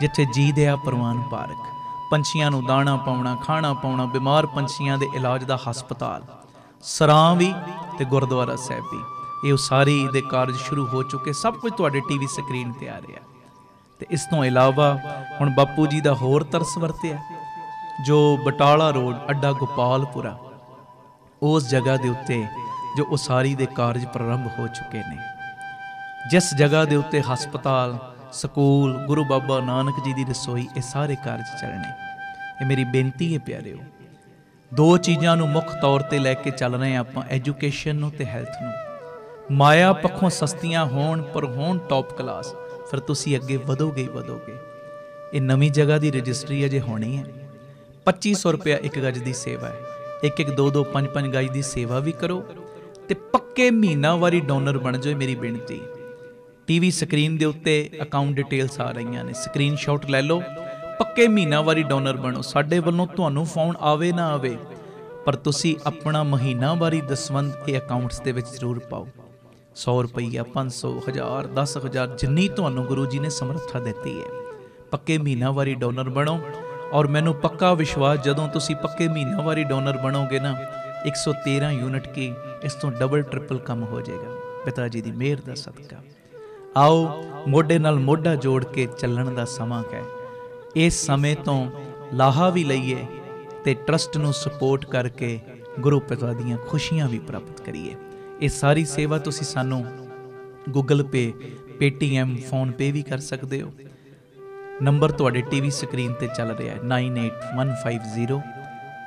ਜਿੱਥੇ ਜੀ ਦਿਆ ਪ੍ਰਵਾਨ ਪਾਰਕ, ਪੰਛੀਆਂ ਨੂੰ ਦਾਣਾ ਪਾਉਣਾ, ਖਾਣਾ ਪਾਉਣਾ, ਬਿਮਾਰ ਪੰਛੀਆਂ ਦੇ ਇਲਾਜ ਦਾ ਹਸਪਤਾਲ, ਸਰਾਂ ਵੀ ਤੇ ਗੁਰਦੁਆਰਾ ਸਾਹਿਬ ਵੀ, ਇਹ ਉਸਾਰੀ ਦੇ ਕਾਰਜ ਸ਼ੁਰੂ ਹੋ ਚੁੱਕੇ। ਸਭ ਕੁਝ ਤੁਹਾਡੇ ਟੀਵੀ ਸਕਰੀਨ ਤੇ ਆ ਰਿਹਾ। ਤੇ ਇਸ ਤੋਂ ਇਲਾਵਾ ਹੁਣ ਬਾਪੂ ਜੀ ਦਾ ਹੋਰ ਤਰਸ ਵਰਤਿਆ, ਜੋ ਬਟਾਲਾ ਰੋਡ ਅੱਡਾ ਗੋਪਾਲਪੁਰਾ, ਉਸ ਜਗ੍ਹਾ ਦੇ ਉੱਤੇ ਜੋ ਉਸਾਰੀ ਦੇ ਕਾਰਜ ਪ੍ਰਾਰੰਭ ਹੋ ਚੁੱਕੇ ਨੇ, ਜਿਸ ਜਗ੍ਹਾ ਦੇ ਉੱਤੇ ਹਸਪਤਾਲ, ਸਕੂਲ, ਗੁਰੂ ਬਾਬਾ ਨਾਨਕ ਜੀ ਦੀ ਰਸੋਈ, ਇਹ ਸਾਰੇ ਕਾਰਜ ਚੱਲਣੇ। ਇਹ ਮੇਰੀ ਬੇਨਤੀ ਹੈ ਪਿਆਰਿਓ, 2 ਚੀਜ਼ਾਂ ਨੂੰ ਮੁੱਖ ਤੌਰ ਤੇ ਲੈ ਕੇ ਚੱਲ ਰਹੇ ਆਪਾਂ, ਐਜੂਕੇਸ਼ਨ ਨੂੰ ਤੇ ਹੈਲਥ ਨੂੰ। ਮਾਇਆ ਪੱਖੋਂ ਸਸਤੀਆਂ ਹੋਣ ਪਰ ਹੋਣ ਟੌਪ ਕਲਾਸ, ਫਿਰ ਤੁਸੀਂ ਅੱਗੇ ਵਧੋਗੇ। ਇਹ ਨਵੀਂ ਜਗ੍ਹਾ ਦੀ ਰਜਿਸਟਰੀ ਅਜੇ ਹੋਣੀ ਹੈ। 2500 ਰੁਪਇਆ 1 ਗਜ ਦੀ ਸੇਵਾ ਹੈ। 1-1, 2-2, 5-5 ਗਜ ਦੀ ਸੇਵਾ ਵੀ ਕਰੋ ਤੇ ਪੱਕੇ ਮਹੀਨਾਵਾਰੀ ਡੋਨਰ ਬਣ ਜਾਓ। ਮੇਰੀ ਬੇਨਤੀ, ਟੀਵੀ ਸਕਰੀਨ ਦੇ ਉੱਤੇ ਅਕਾਊਂਟ ਡਿਟੇਲਸ ਆ ਰਹੀਆਂ ਨੇ, ਸਕਰੀਨਸ਼ਾਟ ਲੈ ਲਓ, ਪੱਕੇ ਮਹੀਨਾਵਾਰੀ ਡੋਨਰ ਬਣੋ। ਸਾਡੇ ਵੱਲੋਂ ਤੁਹਾਨੂੰ ਫੋਨ ਆਵੇ ਨਾ ਆਵੇ, ਪਰ ਤੁਸੀਂ ਆਪਣਾ ਮਹੀਨਾਵਾਰੀ ਦਸਵੰਧ ਇਹ ਅਕਾਊਂਟਸ ਦੇ ਵਿੱਚ ਜ਼ਰੂਰ ਪਾਓ। 100 रुपया 500 1000 10,000 जिन्नी ਤੁਹਾਨੂੰ ਗੁਰੂ ਜੀ ਨੇ ਸਮਰੱਥਾ ਦਿੱਤੀ ਹੈ ਪੱਕੇ ਮਹੀਨਾਵਾਰੀ ਡੋਨਰ ਬਣੋ। ਔਰ ਮੈਨੂੰ ਪੱਕਾ ਵਿਸ਼ਵਾਸ ਜਦੋਂ ਤੁਸੀਂ ਪੱਕੇ ਮਹੀਨਾਵਾਰੀ ਡੋਨਰ ਬਣੋਗੇ ਨਾ 113 ਯੂਨਿਟ ਕੀ ਇਸ ਤੋਂ ਡਬਲ ਟ੍ਰਿਪਲ ਕੰਮ ਹੋ ਜਾਏਗਾ ਪਿਤਾ ਜੀ ਦੀ ਮਿਹਰ ਦਾ ਸਦਕਾ। ਆਓ ਮੋਢੇ ਨਾਲ ਮੋਢਾ ਜੋੜ ਕੇ ਚੱਲਣ ਦਾ ਸਮਾਂ ਹੈ। ਇਸ ਸਮੇਂ ਤੋਂ ਲਾਹਾ ਵੀ ਲਈਏ ਤੇ ਟਰਸਟ ਨੂੰ ਸਪੋਰਟ ਕਰਕੇ ਗੁਰੂ ਪਿਤਾ ਦੀਆਂ ਖੁਸ਼ੀਆਂ ਵੀ ਪ੍ਰਾਪਤ ਕਰੀਏ। ਇਹ ਸਾਰੀ ਸੇਵਾ ਤੁਸੀਂ ਸਾਨੂੰ ਗੂਗਲ ਪੇ, ਪੇਟੀਐਮ, ਫੋਨਪੇ ਵੀ ਕਰ ਸਕਦੇ ਹੋ। ਨੰਬਰ ਤੁਹਾਡੇ ਟੀਵੀ ਸਕਰੀਨ ਤੇ ਚੱਲ ਰਿਹਾ ਹੈ 9815089513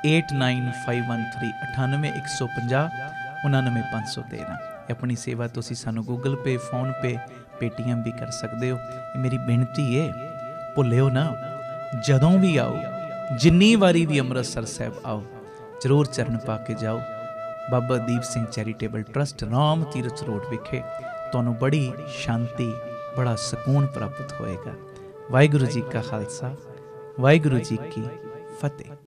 98150 99513। ਆਪਣੀ ਸੇਵਾ ਤੁਸੀਂ ਸਾਨੂੰ ਗੂਗਲ ਪੇ, ਫੋਨਪੇ, ਪੇਟੀਐਮ ਵੀ ਕਰ ਸਕਦੇ ਹੋ। ਇਹ ਮੇਰੀ ਬੇਨਤੀ ਹੈ, ਭੁੱਲਿਓ ਨਾ, ਜਦੋਂ ਵੀ ਆਓ, ਜਿੰਨੀ ਵਾਰੀ ਵੀ ਅੰਮ੍ਰਿਤਸਰ ਸਾਹਿਬ ਆਓ, ਜ਼ਰੂਰ ਚਰਨ ਪਾ ਕੇ ਜਾਓ। Baba Deep Singh charitable trust, Ram Tirath road ਵਿਖੇ ਤੁਹਾਨੂੰ ਬੜੀ ਸ਼ਾਂਤੀ, ਬੜਾ ਸਕੂਨ ਪ੍ਰਾਪਤ ਹੋਏਗਾ। ਵਾਹਿਗੁਰੂ ਜੀ ਕਾ ਖਾਲਸਾ, ਵਾਹਿਗੁਰੂ ਜੀ ਕੀ ਫਤਿਹ।